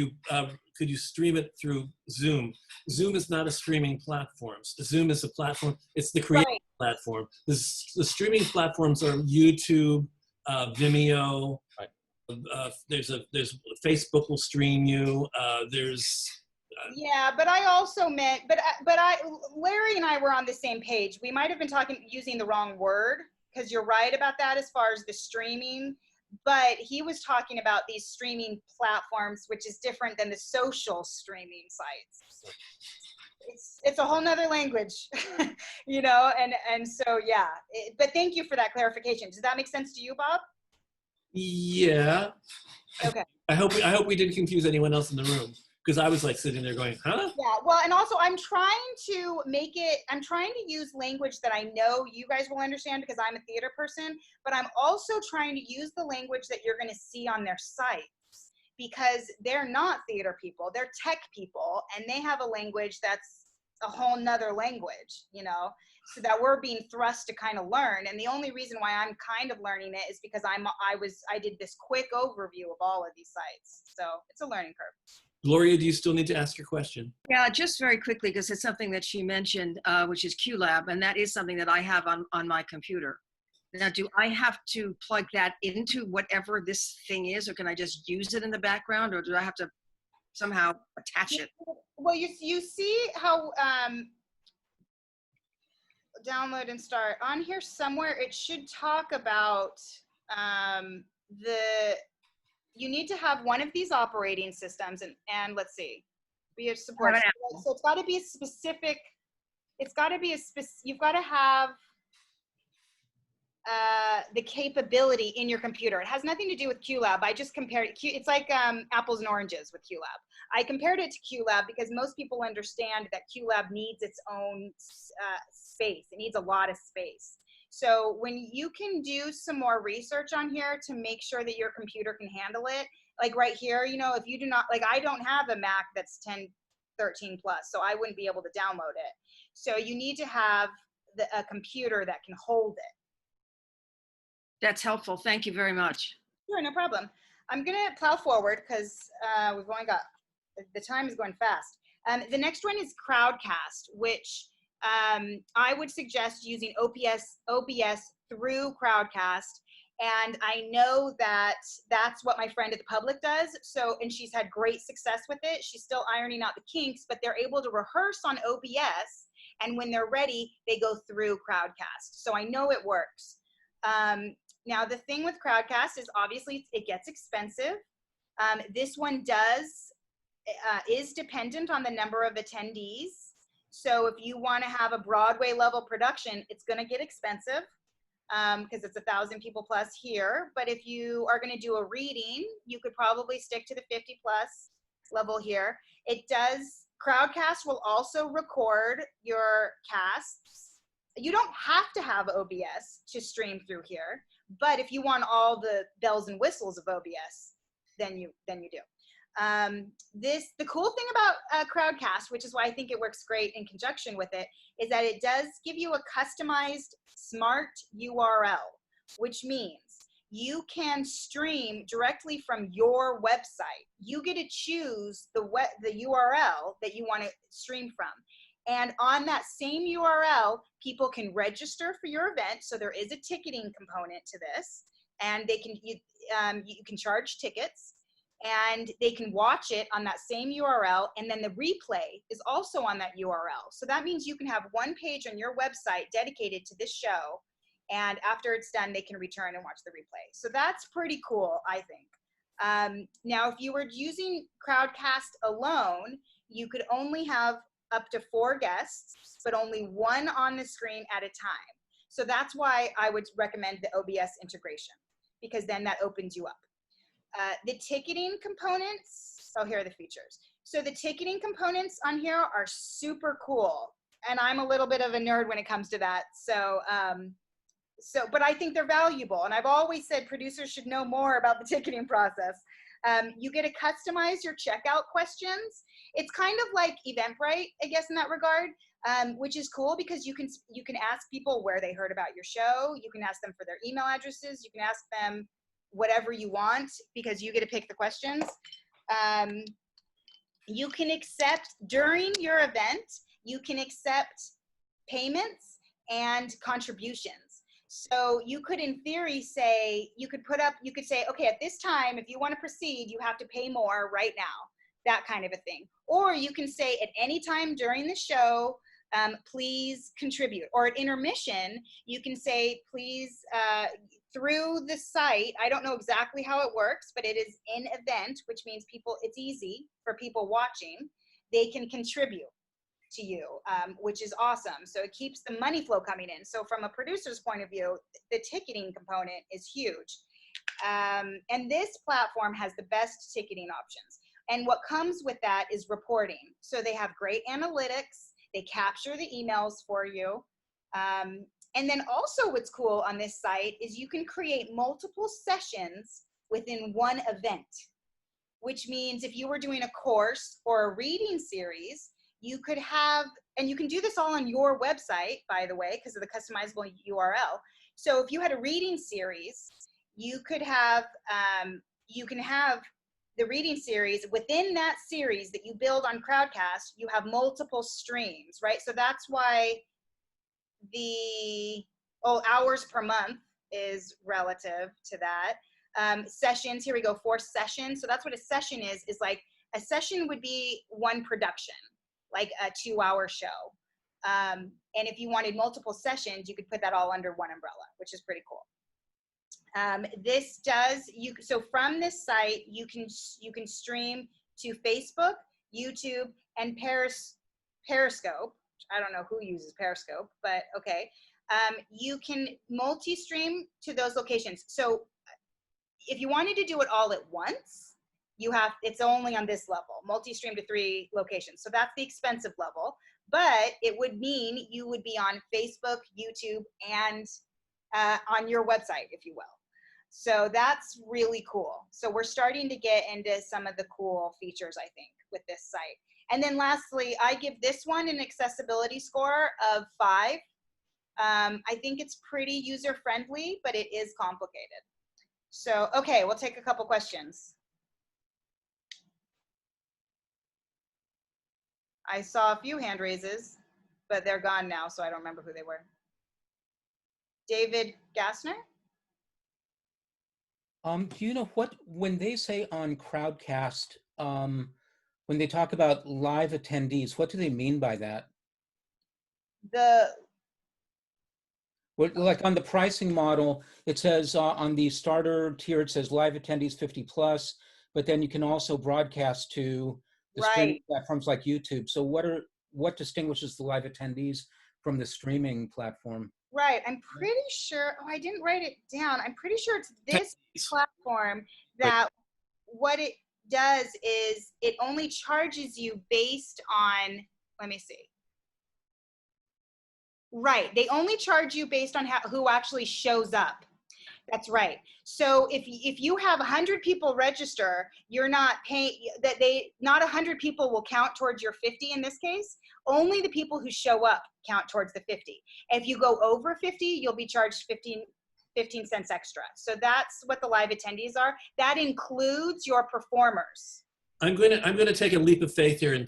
you stream it through Zoom? Zoom is not a streaming platform. Zoom is a platform. It's the creative platform. The streaming platforms are YouTube, Vimeo. Right. There's Facebook will stream you. Yeah, but I also meant, Larry and I were on the same page. We might have been using the wrong word, because you're right about that as far as the streaming. But he was talking about these streaming platforms, which is different than the social streaming sites. It's a whole nother language, you know, and so, yeah. But thank you for that clarification. Does that make sense to you, Bob? Yeah. Okay. I hope we didn't confuse anyone else in the room, because I was like sitting there going, huh? Yeah, well, and also I'm trying to use language that I know you guys will understand because I'm a theater person, but I'm also trying to use the language that you're going to see on their sites, because they're not theater people, they're tech people, and they have a language that's a whole nother language, you know, so that we're being thrust to kind of learn. And the only reason why I'm kind of learning it is because I did this quick overview of all of these sites. So it's a learning curve. Gloria, do you still need to ask your question? Yeah, just very quickly, because it's something that she mentioned, which is QLab, and that is something that I have on my computer. Now, do I have to plug that into whatever this thing is, or can I just use it in the background, or do I have to somehow attach it? Well, you see how download and start on here somewhere. It should talk about you need to have one of these operating systems, and let's see, be a support. So it's got to be a specific. It's got to be you've got to have the capability in your computer. It has nothing to do with QLab. I just compared it. It's like apples and oranges with QLab. I compared it to QLab because most people understand that QLab needs its own space. It needs a lot of space. So when you can do some more research on here to make sure that your computer can handle it, like right here, you know, if you do not, like I don't have a Mac that's 1013 plus, so I wouldn't be able to download it. So you need to have a computer that can hold it. That's helpful. Thank you very much. Sure, no problem. I'm going to plow forward because we've only got, the time is going fast. The next one is Crowdcast, which I would suggest using OBS through Crowdcast. And I know that that's what my friend at the Public does. So, and she's had great success with it. She's still ironing out the kinks, but they're able to rehearse on OBS. And when they're ready, they go through Crowdcast. So I know it works. Now, the thing with Crowdcast is obviously it gets expensive. This one is dependent on the number of attendees. So if you want to have a Broadway level production, it's going to get expensive because it's 1,000 people plus here. But if you are going to do a reading, you could probably stick to the 50 plus level here. It does, Crowdcast will also record your casts You don't have to have OBS to stream through here, but if you want all the bells and whistles of OBS, then you do. The cool thing about Crowdcast, which is why I think it works great in conjunction with it, is that it does give you a customized smart URL, which means you can stream directly from your website. You get to choose the URL that you want to stream from. And on that same URL, people can register for your event. So there is a ticketing component to this, and you can charge tickets, and they can watch it on that same URL, and then the replay is also on that URL. So that means you can have one page on your website dedicated to this show, and after it's done, they can return and watch the replay. So that's pretty cool, I think. Now, if you were using Crowdcast alone, you could only have up to 4 guests, but only 1 on the screen at a time. So that's why I would recommend the OBS integration, because then that opens you up. The ticketing components, oh, here are the features. So the ticketing components on here are super cool. And I'm a little bit of a nerd when it comes to that. But I think they're valuable. And I've always said producers should know more about the ticketing process. You get to customize your checkout questions. It's kind of like Eventbrite, I guess, in that regard, which is cool because you can ask people where they heard about your show. You can ask them for their email addresses. You can ask them whatever you want because you get to pick the questions. You can accept, during your event, you can accept payments and contributions. So you could, in theory, say, you could say, okay, at this time, if you want to proceed, you have to pay more right now, that kind of a thing. Or you can say at any time during the show, please contribute. Or at intermission, you can say, please, through the site, I don't know exactly how it works, but it is in event, which means it's easy for people watching. They can contribute to you, which is awesome. So it keeps the money flow coming in. So from a producer's point of view, the ticketing component is huge. And this platform has the best ticketing options. And what comes with that is reporting. So they have great analytics. They capture the emails for you. And then also what's cool on this site is you can create multiple sessions within one event, which means if you were doing a course or a reading series, you could have, and you can do this all on your website, by the way, because of the customizable URL. So if you had a reading series, you can have the reading series. Within that series that you build on Crowdcast, you have multiple streams, right? So that's why the hours per month is relative to that. Sessions, here we go, 4 sessions. So that's what a session is like a session would be one production, like a 2-hour show. And if you wanted multiple sessions, you could put that all under one umbrella, which is pretty cool. So from this site, you can stream to Facebook, YouTube, and Periscope. I don't know who uses Periscope, but okay. You can multi-stream to those locations. So if you wanted to do it all at once, it's only on this level, multi-stream to 3 locations. So that's the expensive level, but it would mean you would be on Facebook, YouTube, and on your website, if you will. So that's really cool. So we're starting to get into some of the cool features, I think, with this site. And then lastly, I give this one an accessibility score of 5. I think it's pretty user-friendly, but it is complicated. So, okay, we'll take a couple questions. I saw a few hand raises, but they're gone now, so I don't remember who they were. David Gassner? Do you know when they say on Crowdcast, when they talk about live attendees, what do they mean by that? Like on the pricing model, it says on the starter tier, it says live attendees 50+, but then you can also broadcast to the streaming platforms like YouTube. So what distinguishes the live attendees from the streaming platform? Right, I'm pretty sure, I didn't write it down. I'm pretty sure it's this platform that what it does is it only charges you based on, let me see. Right. They only charge you based on who actually shows up. That's right. So if you have 100 people register, you're not paying not 100 people will count towards your 50 in this case. Only the people who show up count towards the 50. If you go over 50, you'll be charged 15 cents extra. So that's what the live attendees are. That includes your performers. I'm going to take a leap of faith here, and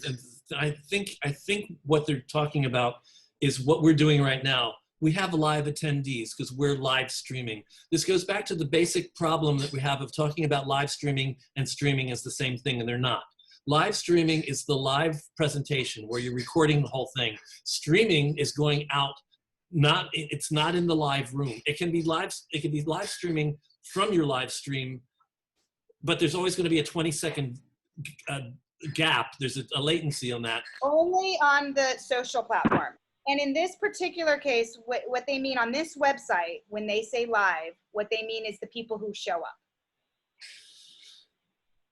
I think what they're talking about is what we're doing right now. We have live attendees because we're live streaming. This goes back to the basic problem that we have of talking about live streaming and streaming as the same thing, and they're not. Live streaming is the live presentation where you're recording the whole thing. Streaming is going out, it's not in the live room. It can be live streaming from your live stream, but there's always going to be a 20-second gap. There's a latency on that. Only on the social platform. And in this particular case, what they mean on this website, when they say live, what they mean is the people who show up.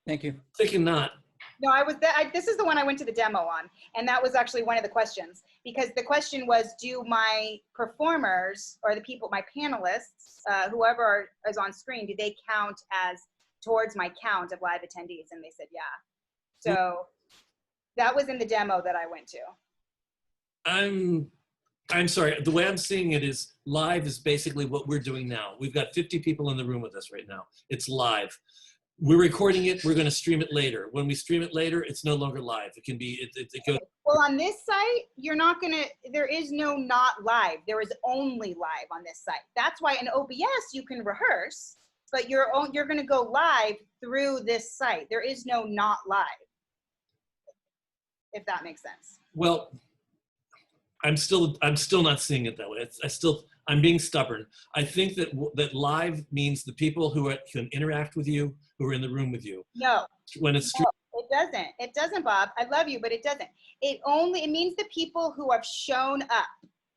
Thank you. Thinking not. No, this is the one I went to the demo on. And that was actually one of the questions. Because the question was, do my performers or the people, my panelists, whoever is on screen, do they count as towards my count of live attendees? And they said, yeah. So that was in the demo that I went to. I'm sorry. The way I'm seeing it is live is basically what we're doing now. We've got 50 people in the room with us right now. It's live. We're recording it. We're going to stream it later. When we stream it later, it's no longer live. It can be, it goes. Well, on this site, you're not going to, there is no not live. There is only live on this site. That's why in OBS you can rehearse, but you're going to go live through this site. There is no not live, if that makes sense. Well, I'm still not seeing it that way. I'm being stubborn. I think that live means the people who can interact with you, who are in the room with you. No. When it's no, it doesn't. It doesn't, Bob. I love you, but it doesn't. It means the people who have shown up.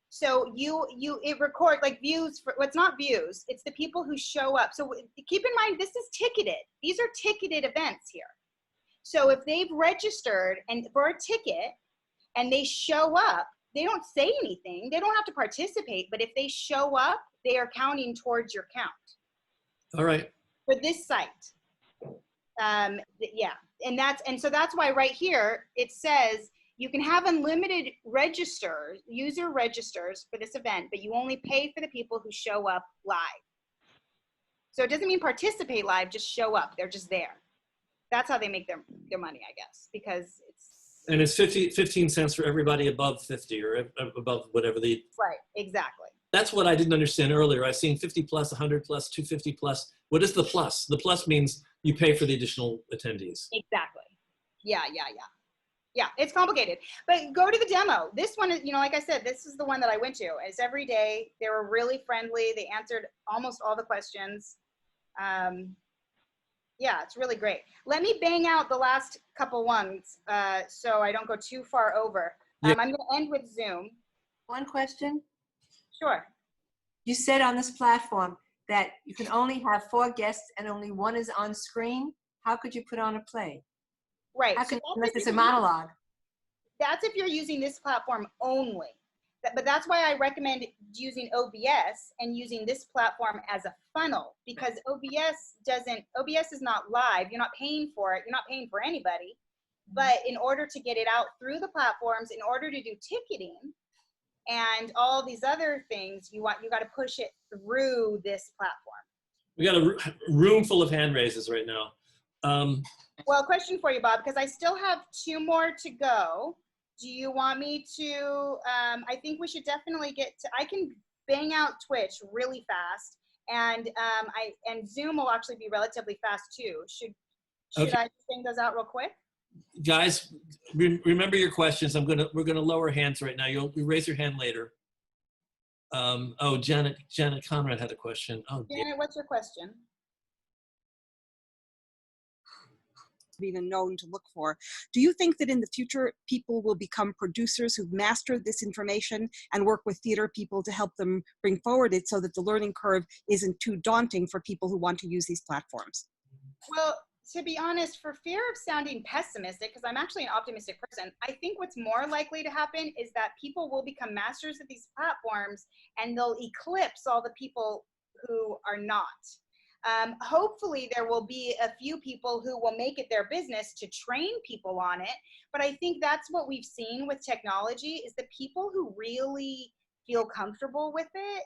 So it records like views for, well, it's not views. It's the people who show up. So keep in mind, this is ticketed. These are ticketed events here. So if they've registered and for a ticket and they show up, they don't say anything. They don't have to participate, but if they show up, they are counting towards your count. All right. For this site. Yeah, and so that's why right here, it says you can have unlimited user registers for this event, but you only pay for the people who show up live. So it doesn't mean participate live, just show up. They're just there. That's how they make their money, I guess, because it's. And it's 15 cents for everybody above 50 or above whatever the. Right, exactly. That's what I didn't understand earlier. I was seeing 50 plus, 100 plus, 250 plus. What is the plus? The plus means you pay for the additional attendees. Exactly. Yeah, it's complicated. But go to the demo. This one is, like I said, this is the one that I went to. It's every day. They were really friendly. They answered almost all the questions. Yeah, it's really great. Let me bang out the last couple ones so I don't go too far over. I'm going to end with Zoom. One question. Sure. You said on this platform that you can only have 4 guests and only 1 is on screen. How could you put on a play? Right. How could, unless it's a monologue. That's if you're using this platform only. But that's why I recommend using OBS and using this platform as a funnel, because OBS is not live. You're not paying for it. You're not paying for anybody. But in order to get it out through the platforms, in order to do ticketing and all these other things, you got to push it through this platform. We got a room full of hand raises right now. Well, question for you, Bob, because I still have 2 more to go. Do you want me to, I think we should definitely I can bang out Twitch really fast, and Zoom will actually be relatively fast too. Should okay. I bang those out real quick? Guys, remember your questions. We're gonna lower hands right now. You'll raise your hand later. Oh, Janet Conrad had a question. Oh, Janet, what's your question? Even known to look for. Do you think that in the future people will become producers who've mastered this information and work with theater people to help them bring forward it so that the learning curve isn't too daunting for people who want to use these platforms? Well, to be honest, for fear of sounding pessimistic, because I'm actually an optimistic person, I think what's more likely to happen is that people will become masters of these platforms and they'll eclipse all the people who are not. Hopefully there will be a few people who will make it their business to train people on it. But I think that's what we've seen with technology, is the people who really feel comfortable with it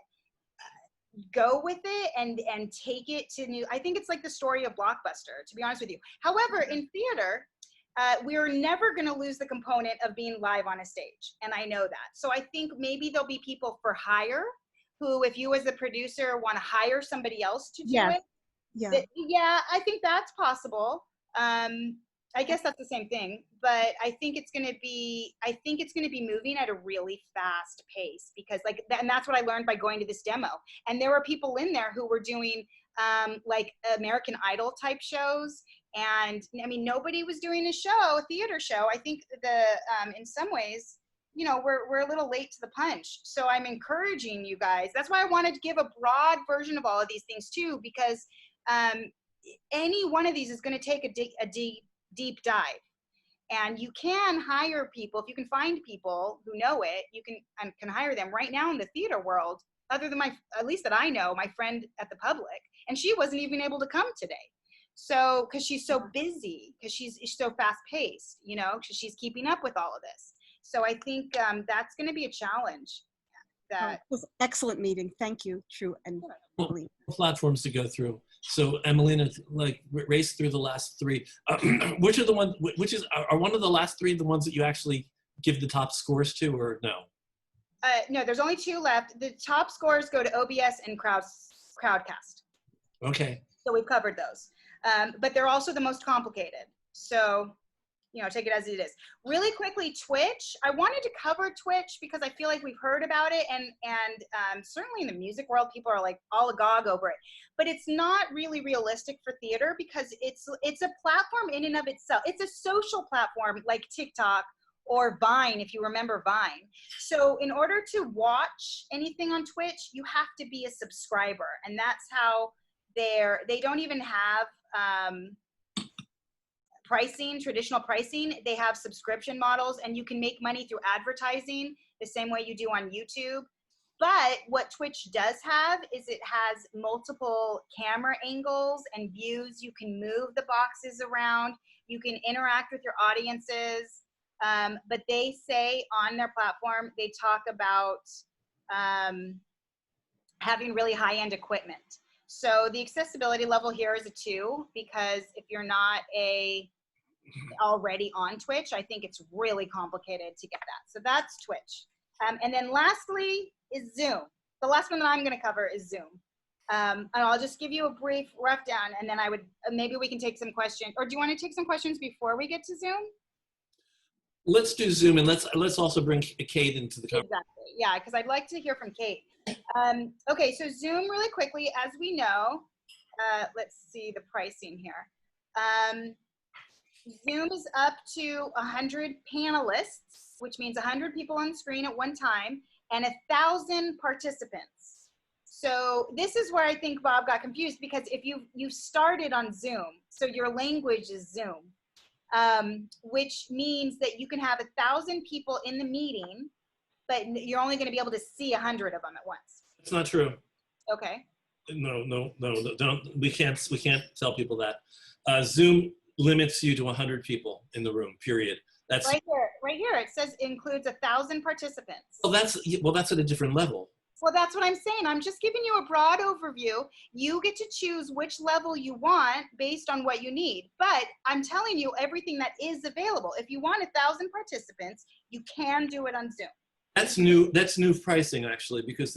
go with it and take it to new. I think it's like the story of Blockbuster, to be honest with you. However, in theater, we're never going to lose the component of being live on a stage. And I know that. So I think maybe there'll be people for hire who, if you as the producer want to hire somebody else to do it. Yeah, I think that's possible. I guess that's the same thing, but I think it's going to be moving at a really fast pace, because and that's what I learned by going to this demo. And there were people in there who were doing like American Idol type shows. And I mean, nobody was doing a theater show. I think in some ways, you know, we're a little late to the punch. So I'm encouraging you guys. That's why I wanted to give a broad version of all of these things too, because any one of these is going to take a deep dive, and you can hire people. If you can find people who know it, you can hire them right now in the theater world, other than at least that I know, my friend at the Public, and she wasn't even able to come today. So, because she's so busy, because she's so fast paced, you know, because she's keeping up with all of this. So I think that's going to be a challenge. That was an excellent meeting. Thank you, TRU and Emileena. Platforms to go through. So Emileena, like, race through the last three. Which are one of the last three the ones that you actually give the top scores to, or no? No, there's only two left. The top scores go to OBS and Crowdcast. Okay. So we've covered those. But they're also the most complicated. So, you know, take it as it is. Really quickly, Twitch. I wanted to cover Twitch because I feel like we've heard about it, and certainly in the music world, people are like all agog over it. But it's not really realistic for theater, because it's a platform in and of itself. It's a social platform like TikTok or Vine, if you remember Vine. So in order to watch anything on Twitch, you have to be a subscriber, and that's how they don't even have traditional pricing. They have subscription models, and you can make money through advertising the same way you do on YouTube. But what Twitch does have is it has multiple camera angles and views. You can move the boxes around. You can interact with your audiences. But they say on their platform, they talk about having really high-end equipment. So the accessibility level here is a 2, because if you're not already on Twitch, I think it's really complicated to get that. So that's Twitch. And then lastly is Zoom. The last one that I'm going to cover is Zoom. And I'll just give you a brief rough down, and then maybe we can take some questions. Or do you want to take some questions before we get to Zoom? Let's do Zoom, and let's also bring Kate into the conversation. Exactly. Yeah, because I'd like to hear from Kate. Okay, so Zoom really quickly, as we know, let's see the pricing here. Zoom is up to 100 panelists, which means 100 people on screen at one time, and 1,000 participants. So this is where I think Bob got confused, because if you started on Zoom, so your language is Zoom, which means that you can have 1,000 people in the meeting, but you're only going to be able to see 100 of them at once. That's not true. Okay. No, don't. We can't tell people that. Zoom limits you to 100 people in the room, period. That's right here. It says includes 1,000 participants. Well, that's at a different level. Well, that's what I'm saying. I'm just giving you a broad overview. You get to choose which level you want based on what you need. But I'm telling you everything that is available. If you want 1,000 participants, you can do it on Zoom. That's new. That's new pricing, actually, because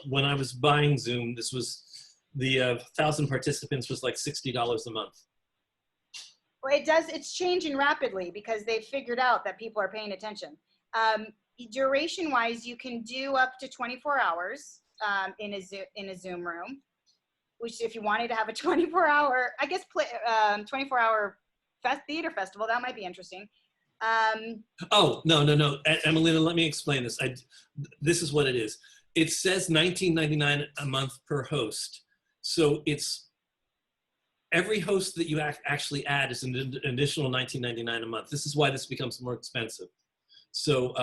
when I was buying Zoom, this was the 1,000 participants was like $60 a month. Well, it's changing rapidly because they've figured out that people are paying attention. Duration wise, you can do up to 24 hours in a Zoom room, which if you wanted to have a 24-hour, I guess 24-hour theater festival, that might be interesting. Oh, no. Emileena, let me explain this. This is what it is. It says $19.99 a month per host. So it's every host that you actually add is an additional $19.99 a month. This is why this becomes more expensive. So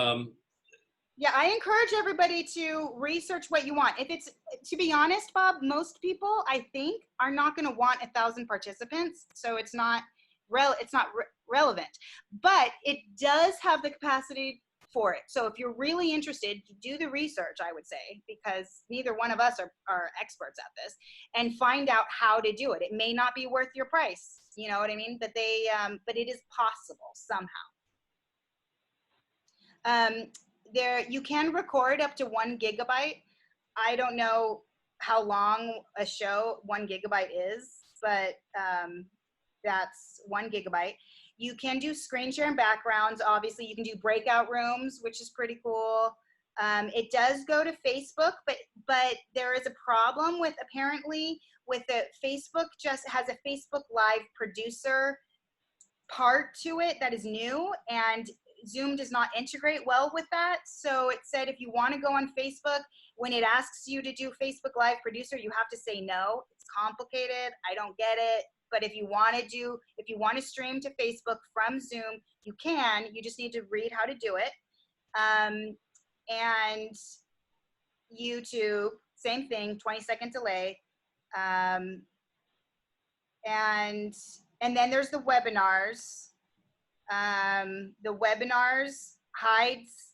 yeah, I encourage everybody to research what you want. If it's, to be honest, Bob, most people I think are not going to want 1,000 participants, so it's not relevant. But it does have the capacity for it. So if you're really interested, do the research, I would say, because neither one of us are experts at this, and find out how to do it. It may not be worth your price, you know what I mean? But but it is possible somehow. There, you can record up to 1 gigabyte. I don't know how long a show 1 gigabyte is, but that's 1 gigabyte. You can do screen share and backgrounds. Obviously, you can do breakout rooms, which is pretty cool. It does go to Facebook, but there is a problem with, apparently, with the Facebook just has a Facebook Live producer part to it that is new, and Zoom does not integrate well with that. So it said if you want to go on Facebook, when it asks you to do Facebook Live producer, you have to say no. It's complicated. I don't get it. But if you want to stream to Facebook from Zoom, you can. You just need to read how to do it. And YouTube, same thing, 20-second delay. And then there's the webinars. The webinars hides,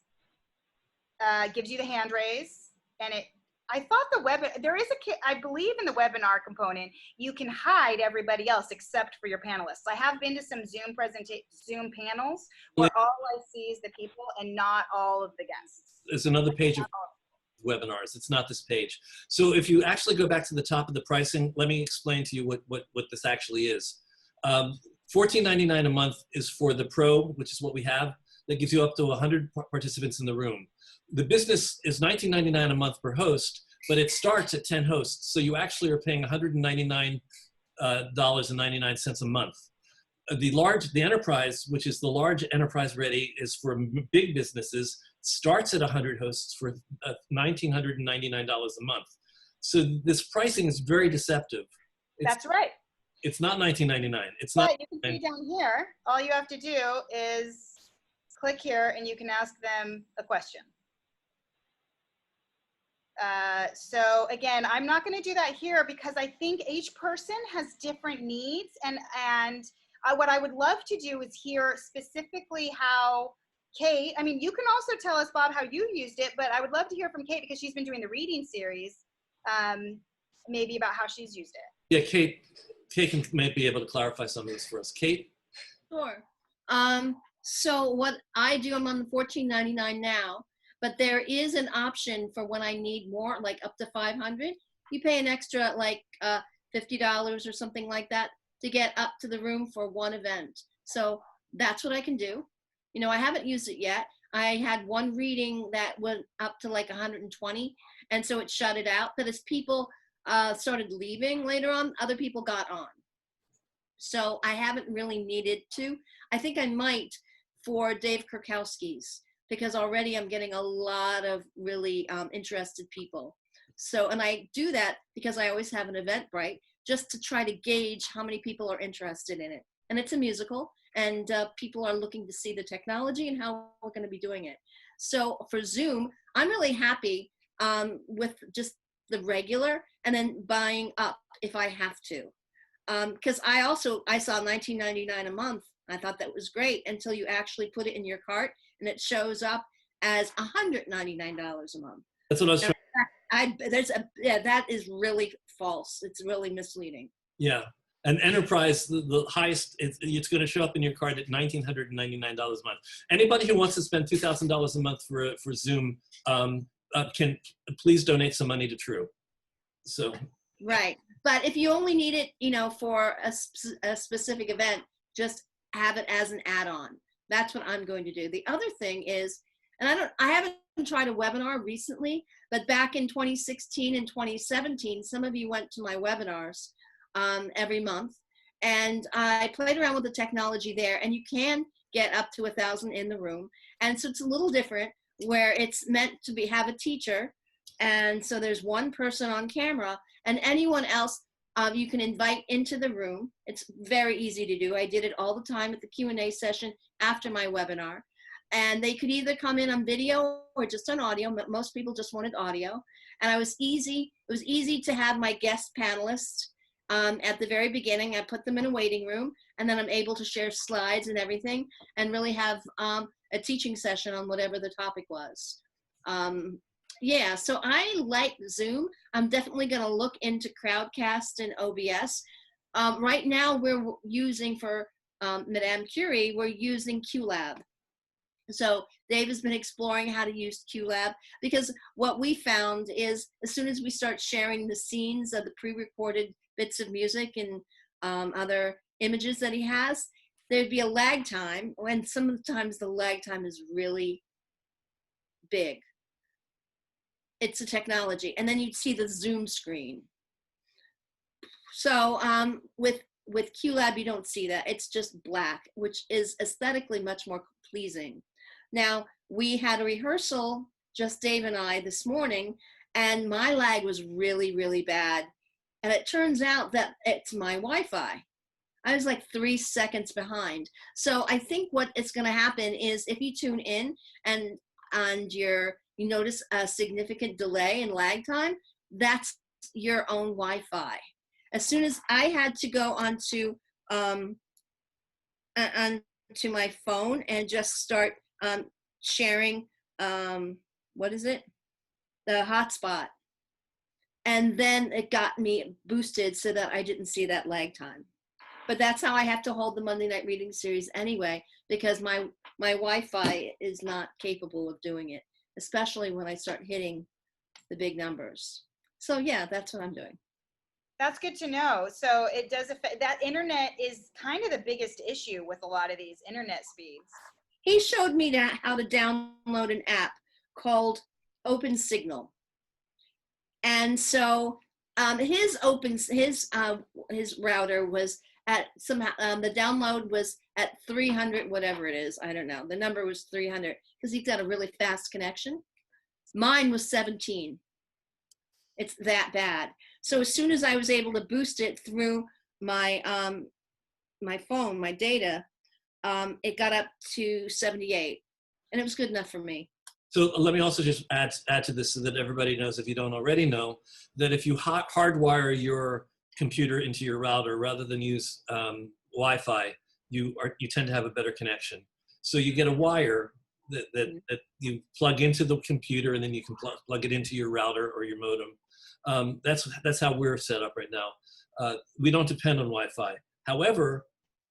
gives you the hand raise, and I thought there is I believe in the webinar component, you can hide everybody else except for your panelists. I have been to some Zoom panels where all I see is the people and not all of the guests. There's another page of webinars. It's not this page. So if you actually go back to the top of the pricing, let me explain to you what this actually is. $14.99 a month is for the Pro, which is what we have. That gives you up to 100 participants in the room. The business is $19.99 a month per host, but it starts at 10 hosts. So you actually are paying $199.99 a month. The enterprise, which is the large enterprise ready, is for big businesses, starts at 100 hosts for $1,999 a month. So this pricing is very deceptive. That's right. It's not $19.99. It's but not. You can see down here, all you have to do is click here and you can ask them a question. So again, I'm not going to do that here because I think each person has different needs, and what I would love to do is hear specifically how Kate, I mean, you can also tell us, Bob, how you used it, but I would love to hear from Kate because she's been doing the reading series, maybe about how she's used it. Yeah, Kate might be able to clarify some of this for us. Kate? Sure. So what I do, I'm on the $14.99 now, but there is an option for when I need more, like up to 500. You pay an extra like $50 or something like that to get up to the room for one event. So that's what I can do. You know, I haven't used it yet. I had one reading that went up to like 120, and so it shut it out. But as people started leaving later on, other people got on. So I haven't really needed to. I think I might for Dave Kurkowski's, because already I'm getting a lot of really interested people. So, and I do that because I always have an Eventbrite just to try to gauge how many people are interested in it. And it's a musical, and people are looking to see the technology and how we're going to be doing it. So for Zoom, I'm really happy with just the regular and then buying up if I have to. Because I saw $19.99 a month. I thought that was great until you actually put it in your cart and it shows up as $199 a month. That's what I was trying. That is really false. It's really misleading. Yeah, and Enterprise, the highest, it's going to show up in your cart at $1,999 a month. Anybody who wants to spend $2,000 a month for Zoom can please donate some money to TRU. So. Right, but if you only need it, you know, for a specific event, just have it as an add-on. That's what I'm going to do. The other thing is, and I haven't tried a webinar recently, but back in 2016 and 2017, some of you went to my webinars every month, and I played around with the technology there, and you can get up to 1,000 in the room. And so it's a little different where it's meant to have a teacher. And so there's one person on camera, and anyone else You can invite into the room. It's very easy to do. I did it all the time at the Q&A session after my webinar. And they could either come in on video or just on audio. But most people just wanted audio. And it was easy to have my guest panelists at the very beginning. I put them in a waiting room, and then I'm able to share slides and everything and really have a teaching session on whatever the topic was. Yeah, so I like Zoom. I'm definitely going to look into Crowdcast and OBS. Right now, we're using for Madame Curie, we're using QLab. So Dave has been exploring how to use QLab, because what we found is as soon as we start sharing the scenes of the pre-recorded bits of music and other images that he has, there'd be a lag time, and sometimes the lag time is really big. It's a technology. And then you'd see the Zoom screen. So with QLab, you don't see that. It's just black, which is aesthetically much more pleasing. Now, we had a rehearsal, just Dave and I, this morning, and my lag was really, really bad. And it turns out that it's my Wi-Fi. I was like 3 seconds behind. So I think what is going to happen is if you tune in and you notice a significant delay in lag time, that's your own Wi-Fi. As soon as I had to go onto my phone and just start sharing, what is it? The hotspot. And then it got me boosted so that I didn't see that lag time. But that's how I have to hold the Monday Night Reading Series anyway, because my Wi-Fi is not capable of doing it, especially when I start hitting the big numbers. So yeah, that's what I'm doing. That's good to know. So it does affect, that internet is kind of the biggest issue with a lot of these internet speeds. He showed me how to download an app called Open Signal. And so his router was at somehow, the download was at 300, whatever it is, I don't know. The number was 300 because he's got a really fast connection. Mine was 17. It's that bad. So as soon as I was able to boost it through my my phone, my data, it got up to 78, and it was good enough for me. So let me also just add to this so that everybody knows, if you don't already know, that if you hardwire your computer into your router rather than use Wi-Fi, you tend to have a better connection. So you get a wire that you plug into the computer, and then you can plug it into your router or your modem. That's how we're set up right now. We don't depend on Wi-Fi. However,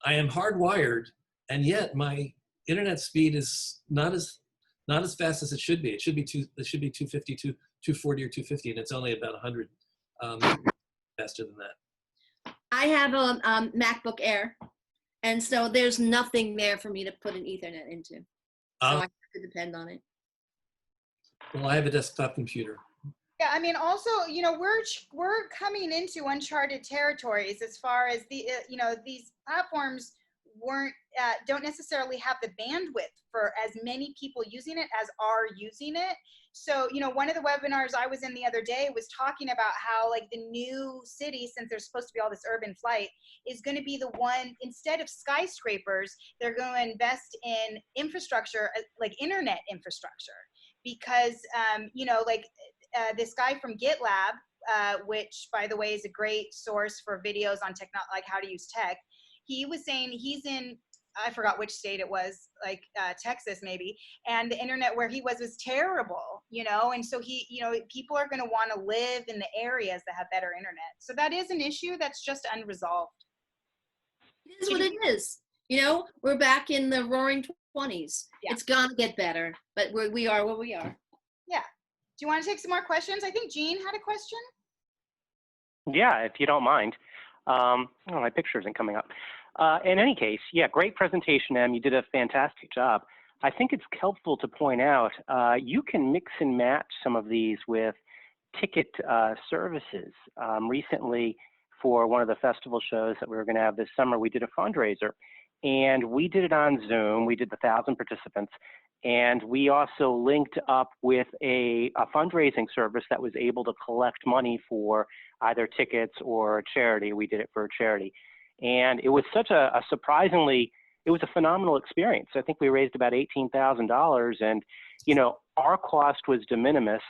I am hardwired, and yet my internet speed is not as fast as it should be. It should be 250, 240 or 250, and it's only about 100 faster than that. I have a MacBook Air, and so there's nothing there for me to put an Ethernet into. So I have to depend on it. Well, I have a desktop computer. Yeah, I mean, also, you know, we're coming into uncharted territories as far as the, you know, these platforms don't necessarily have the bandwidth for as many people using it as are using it. So, you know, one of the webinars I was in the other day was talking about how, like, the new city, since there's supposed to be all this urban flight, is going to be the one, instead of skyscrapers, they're going to invest in infrastructure, like internet infrastructure, because, you know, like this guy from GitLab, which, by the way, is a great source for videos on like how to use tech. He was saying he's in, I forgot which state it was, like Texas maybe, and the internet where he was terrible, you know, and so he, you know, people are going to want to live in the areas that have better internet. So that is an issue that's just unresolved. It is what it is. You know, we're back in the roaring 20s. Yeah. It's going to get better, but we are where we are. Yeah. Do you want to take some more questions? I think Jean had a question. Yeah, if you don't mind. Oh, my picture isn't coming up. In any case, yeah, great presentation, Em. You did a fantastic job. I think it's helpful to point out you can mix and match some of these with ticket services. Recently, for one of the festival shows that we were going to have this summer, we did a fundraiser, and we did it on Zoom. We did the 1,000 participants, And we also linked up with a fundraising service that was able to collect money for either tickets or charity. We did it for a charity. And it was such a surprisingly, it was a phenomenal experience. I think we raised about $18,000, and you know, our cost was de minimis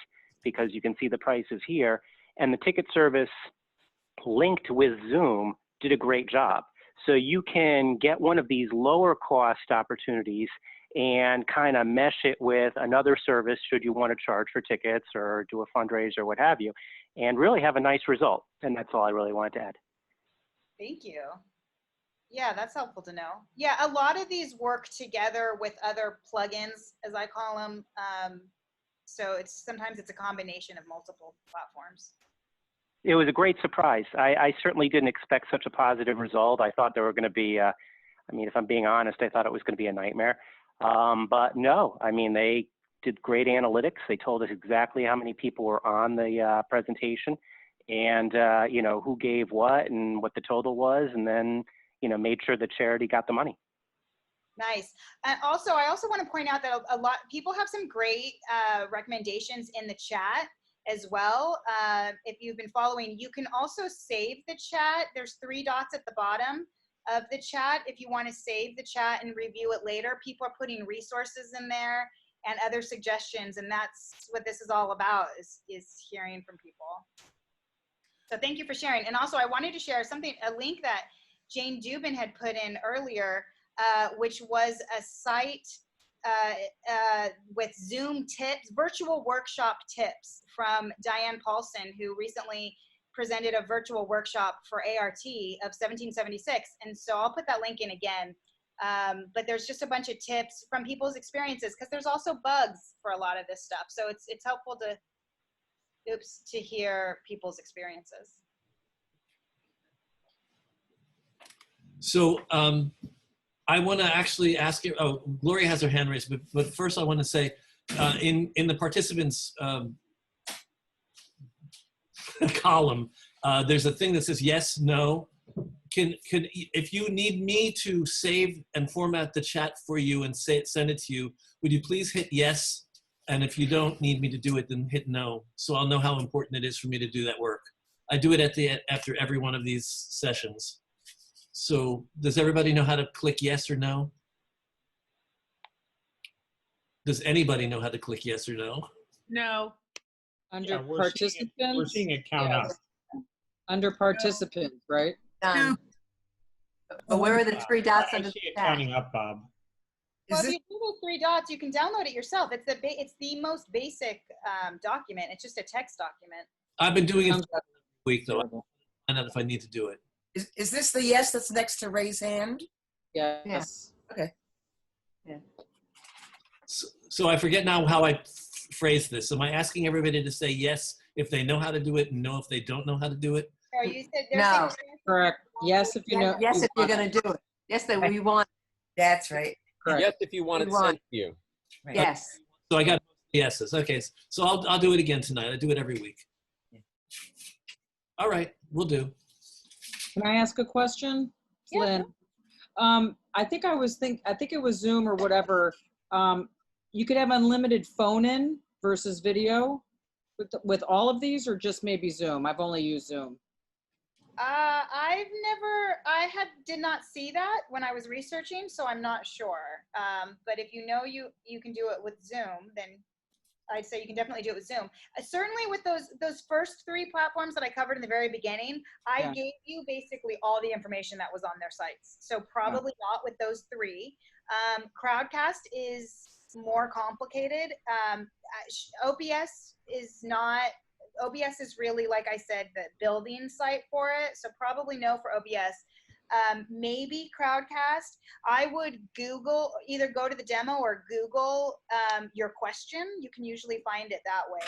because you can see the prices here, and the ticket service linked with Zoom did a great job. So you can get one of these lower cost opportunities and kind of mesh it with another service should you want to charge for tickets or do a fundraiser or what have you, and really have a nice result. And that's all I really wanted to add. Thank you. Yeah, that's helpful to know. Yeah, a lot of these work together with other plugins, as I call them. So sometimes it's a combination of multiple platforms. It was a great surprise. I certainly didn't expect such a positive result. I thought there were going to be, I mean, if I'm being honest, I thought it was going to be a nightmare. But no, I mean, they did great analytics. They told us exactly how many people were on the presentation and, you know, who gave what and what the total was, and then, you know, made sure the charity got the money. Nice. And also, I also want to point out that a lot people have some great recommendations in the chat as well. If you've been following, you can also save the chat. There's 3 dots at the bottom of the chat if you want to save the chat and review it later. People are putting resources in there and other suggestions, and that's what this is all about, is hearing from people. So thank you for sharing. And also, I wanted to share a link that Jane Dubin had put in earlier, which was a site with Zoom tips, virtual workshop tips from Diane Paulson, who recently presented a virtual workshop for ART of 1776. And so I'll put that link in again. But there's just a bunch of tips from people's experiences, because there's also bugs for a lot of this stuff. So it's helpful to hear people's experiences. So I want to actually ask you, oh, Gloria has her hand raised, but first I want to say, in the participants column, there's a thing that says yes, no. If you need me to save and format the chat for you and send it to you, would you please hit yes? And if you don't need me to do it, then hit no. So I'll know how important it is for me to do that work. I do it after every one of these sessions. So does everybody know how to click yes or no? Does anybody know how to click yes or no? No. Under participants? We're seeing it count up. Under participants, right? Done. But where are the 3 dots under the chat? Counting up, Bob. Well, if you do those 3 dots, you can download it yourself. It's the most basic document. It's just a text document. I've been doing it for a week, though. I don't know if I need to do it. Is this the yes that's next to raise hand? Yes. Okay. Yeah. So I forget now how I phrase this. Am I asking everybody to say yes if they know how to do it and no if they don't know how to do it? Or you said No. Correct. Yes, if you know. Yes, if you're going to do it. Yes, that we want. That's right. Correct. Yes, if you want it sent to you. Right. Yes. So I got yeses. Okay, so I'll do it again tonight. I do it every week. All right, we'll do. Can I ask a question, Lynn? I think it was Zoom or whatever. You could have unlimited phone-in versus video with all of these, or just maybe Zoom? I've only used Zoom. Did not see that when I was researching, so I'm not sure. But if you know you can do it with Zoom, then I'd say you can definitely do it with Zoom. Certainly with those first 3 platforms that I covered in the very beginning, I gave you basically all the information that was on their sites. So probably not with those 3. Crowdcast is more complicated. OBS is really, like I said, the building site for it. So probably no for OBS. Maybe Crowdcast. I would either go to the demo or Google your question. You can usually find it that way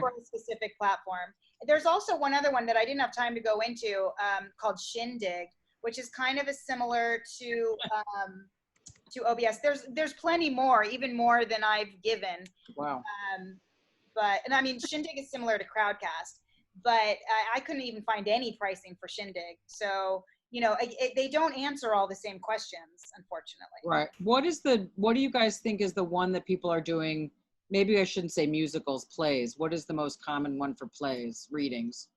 for a specific platform. There's also one other one that I didn't have time to go into called Shindig, which is kind of similar to OBS. There's plenty more, even more than I've given. Wow. And I mean, Shindig is similar to Crowdcast, but I couldn't even find any pricing for Shindig. So you know, they don't answer all the same questions, unfortunately. Right. What do you guys think is the one that people are doing? Maybe I shouldn't say musicals, plays. What is the most common one for plays, readings?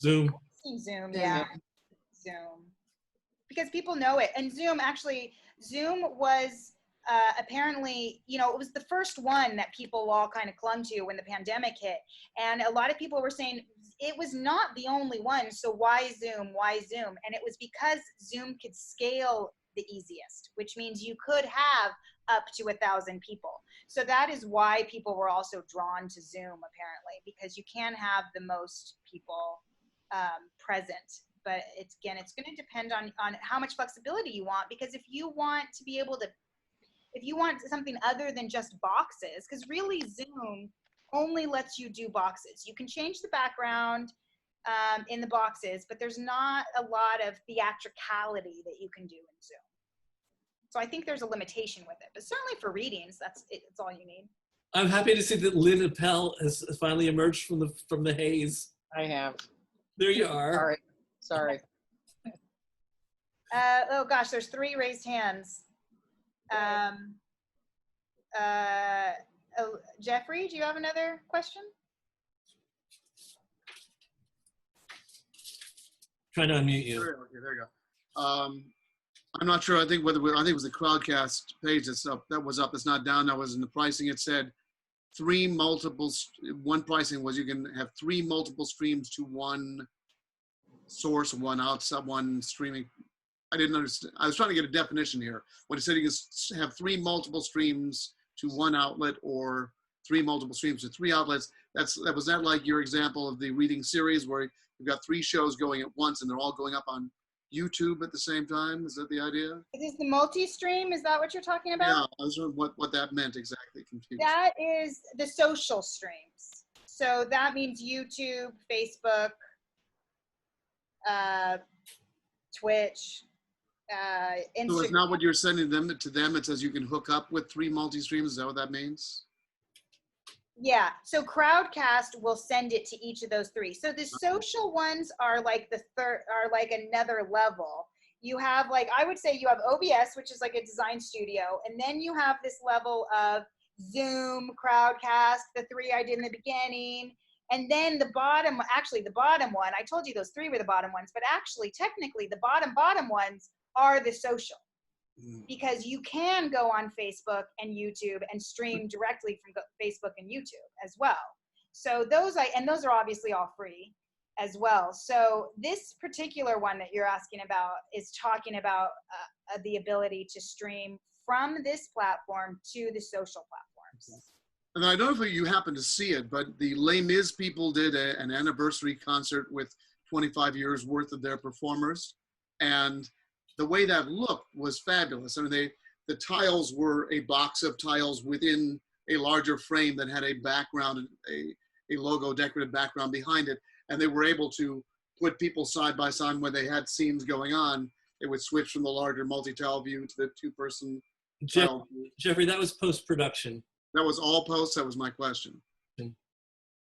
Zoom. Zoom, yeah. Zoom. Because people know it. And Zoom was apparently, you know, it was the first one that people all kind of clung to when the pandemic hit. And a lot of people were saying it was not the only one. So why Zoom? Why Zoom? And it was because Zoom could scale the easiest, which means you could have up to 1,000 people. So that is why people were also drawn to Zoom, apparently, because you can have the most people present. But it's going to depend on how much flexibility you want, because if you want to be able to, if you want something other than just boxes, because really Zoom only lets you do boxes. You can change the background in the boxes, but there's not a lot of theatricality that you can do in Zoom. So I think there's a limitation with it, but certainly for readings, that's all you need. I'm happy to see that Lynn Appel has finally emerged from the haze. I have. There you are. Sorry. Oh gosh, there's 3 raised hands. Jeffrey, do you have another question? Trying to unmute you. Okay, there you go. I'm not sure. I think it was the Crowdcast page that was up. It's not down. That was in the pricing. It said 3 multiples. One pricing was you can have 3 multiple streams to one source, one outside, one streaming. I didn't understand. I was trying to get a definition here. When it said you can have 3 multiple streams to one outlet or 3 multiple streams to 3 outlets, was that like your example of the reading series where you've got 3 shows going at once and they're all going up on YouTube at the same time? Is that the idea? Is the multi-stream? Is that what you're talking about? Yeah, I was wondering what that meant exactly. Confused. That is the social streams. So that means YouTube, Facebook, Twitch, Instagram. So it's not what you're sending them to them. It says you can hook up with 3 multi-streams. Is that what that means? Yeah, so Crowdcast will send it to each of those 3. So the social ones are like like another level. You have I would say you have OBS, which is like a design studio, and then you have this level of Zoom, Crowdcast, the 3 I did in the beginning, and then the bottom one, I told you those 3 were the bottom ones, but actually technically the bottom ones are the social. Because you can go on Facebook and YouTube and stream directly from Facebook and YouTube as well. So those are obviously all free as well. So this particular one that you're asking about is talking about the ability to stream from this platform to the social platforms. And I don't know if you happen to see it, but the Les Mis people did an anniversary concert with 25 years worth of their performers. And the way that looked was fabulous. I mean, the tiles were a box of tiles within a larger frame that had a background, a logo decorative background behind it. And they were able to put people side by side when they had scenes going on. They would switch from the larger multi-tile view to the 2-person tile view. Jeffrey, that was post-production. That was all post? That was my question.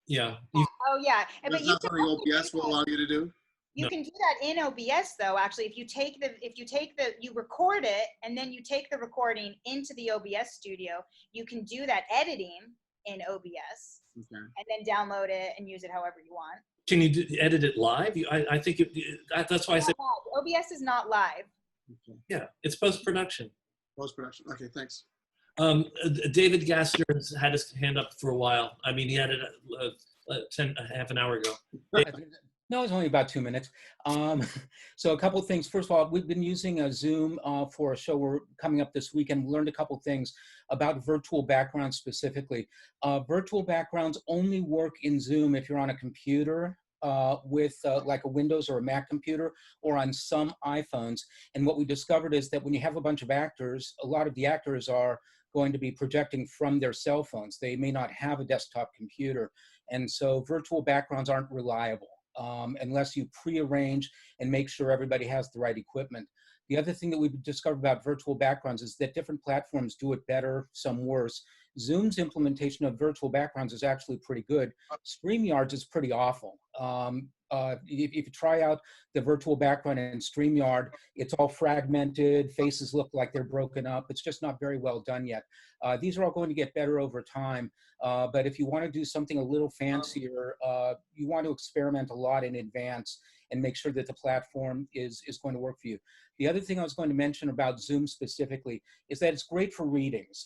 Yeah. Oh yeah. That's not something OBS will allow you to do? You can do that in OBS though, actually. If you record it and then you take the recording into the OBS studio, you can do that editing in OBS and then download it and use it however you want. Can you edit it live? I think that's why I said. OBS is not live. Okay. Yeah, it's post-production. Post-production. Okay, thanks. David Gassner has had his hand up for a while. I mean, he had it half an hour ago. No, it's only about 2 minutes. So a couple of things. First of all, we've been using Zoom for a show we're coming up this weekend. We learned a couple of things about virtual backgrounds specifically. Virtual backgrounds only work in Zoom if you're on a computer with like a Windows or a Mac computer or on some iPhones. And what we discovered is that when you have a bunch of actors, a lot of the actors are going to be projecting from their cell phones. They may not have a desktop computer. And so virtual backgrounds aren't reliable. Unless you pre-arrange and make sure everybody has the right equipment. The other thing that we've discovered about virtual backgrounds is that different platforms do it better, some worse. Zoom's implementation of virtual backgrounds is actually pretty good. StreamYard's is pretty awful. If you try out the virtual background in StreamYard, it's all fragmented, faces look like they're broken up. It's just not very well done yet. These are all going to get better over time, but if you want to do something a little fancier, you want to experiment a lot in advance and make sure that the platform is going to work for you. The other thing I was going to mention about Zoom specifically is that it's great for readings,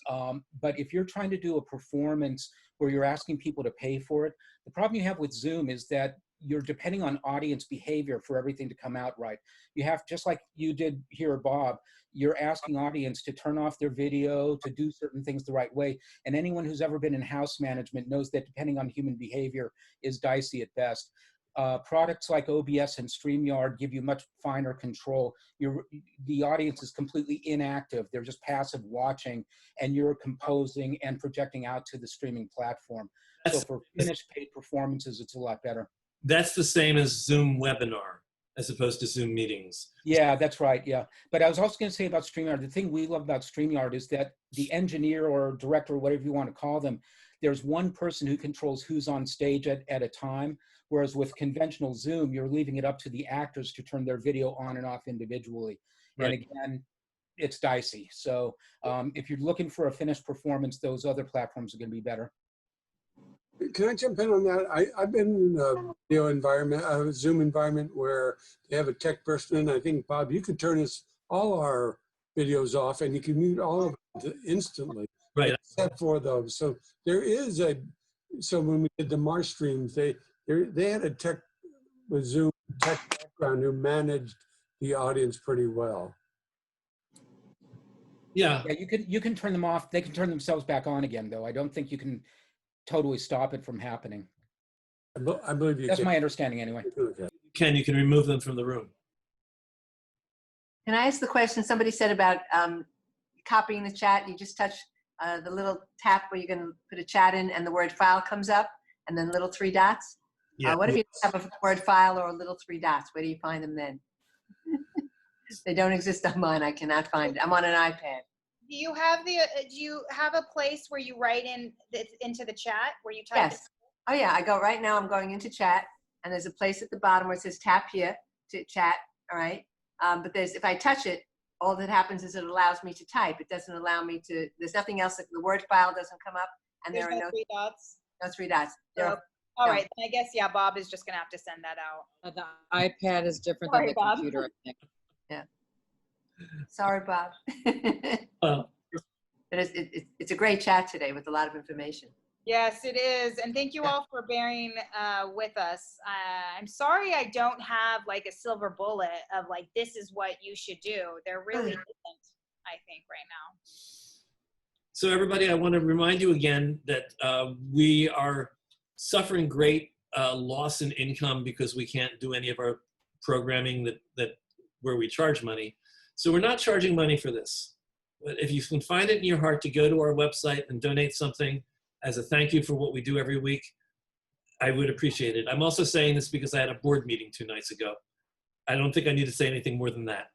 but if you're trying to do a performance where you're asking people to pay for it, the problem you have with Zoom is that you're depending on audience behavior for everything to come out right. You have, just like you did here, Bob, you're asking audience to turn off their video, to do certain things the right way. And anyone who's ever been in house management knows that depending on human behavior is dicey at best. Products like OBS and StreamYard give you much finer control. The audience is completely inactive. They're just passive watching, and you're composing and projecting out to the streaming platform. So for finished paid performances, it's a lot better. That's the same as Zoom webinar as opposed to Zoom meetings. Yeah, that's right, yeah. But I was also gonna say about StreamYard, the thing we love about StreamYard is that the engineer or director, or whatever you want to call them, there's one person who controls who's on stage at a time, whereas with conventional Zoom, you're leaving it up to the actors to turn their video on and off individually. Right. And again, it's dicey. So if you're looking for a finished performance, those other platforms are gonna be better. Can I jump in on that? I've been in a video environment, a Zoom environment where they have a tech person, and I think, Bob, you could turn all our videos off and you can mute all of them instantly. Right. Except for those. So there is so when we did the March streams, they had a tech with Zoom tech background who managed the audience pretty well. Yeah. Yeah, you can turn them off. They can turn themselves back on again, though. I don't think you can totally stop it from happening. I believe you That's can. my understanding anyway. You can remove them from the room. Can I ask the question somebody said about copying the chat? You just touch the little tap where you can put a chat in and the word file comes up and then little 3 dots. Yeah. What if you have a word file or a little 3 dots? Where do you find them then? They don't exist on mine. I cannot find it. I'm on an iPad. Do you have a place where you write into the chat where you type? Yes. Oh yeah, I go right now. I'm going into chat, and there's a place at the bottom where it says tap here to chat. All right, but if I touch it, all that happens is it allows me to type. It doesn't allow me to. There's nothing else. The word file doesn't come up, and There's there are no 3 dots. No 3 dots. All right, then I guess Bob is just gonna have to send that out. The iPad is different Sorry, than the Bob. computer, I think. Yeah. Sorry, Bob. But it's a great chat today with a lot of information. Yes, it is. And thank you all for bearing with us. I'm sorry I don't have like a silver bullet of like, this is what you should do. There really isn't, I think, right now. So everybody, I want to remind you again that we are suffering great loss in income because we can't do any of our programming where we charge money. So we're not charging money for this. But if you can find it in your heart to go to our website and donate something as a thank you for what we do every week, I would appreciate it. I'm also saying this because I had a board meeting 2 nights ago. I don't think I need to say anything more than that.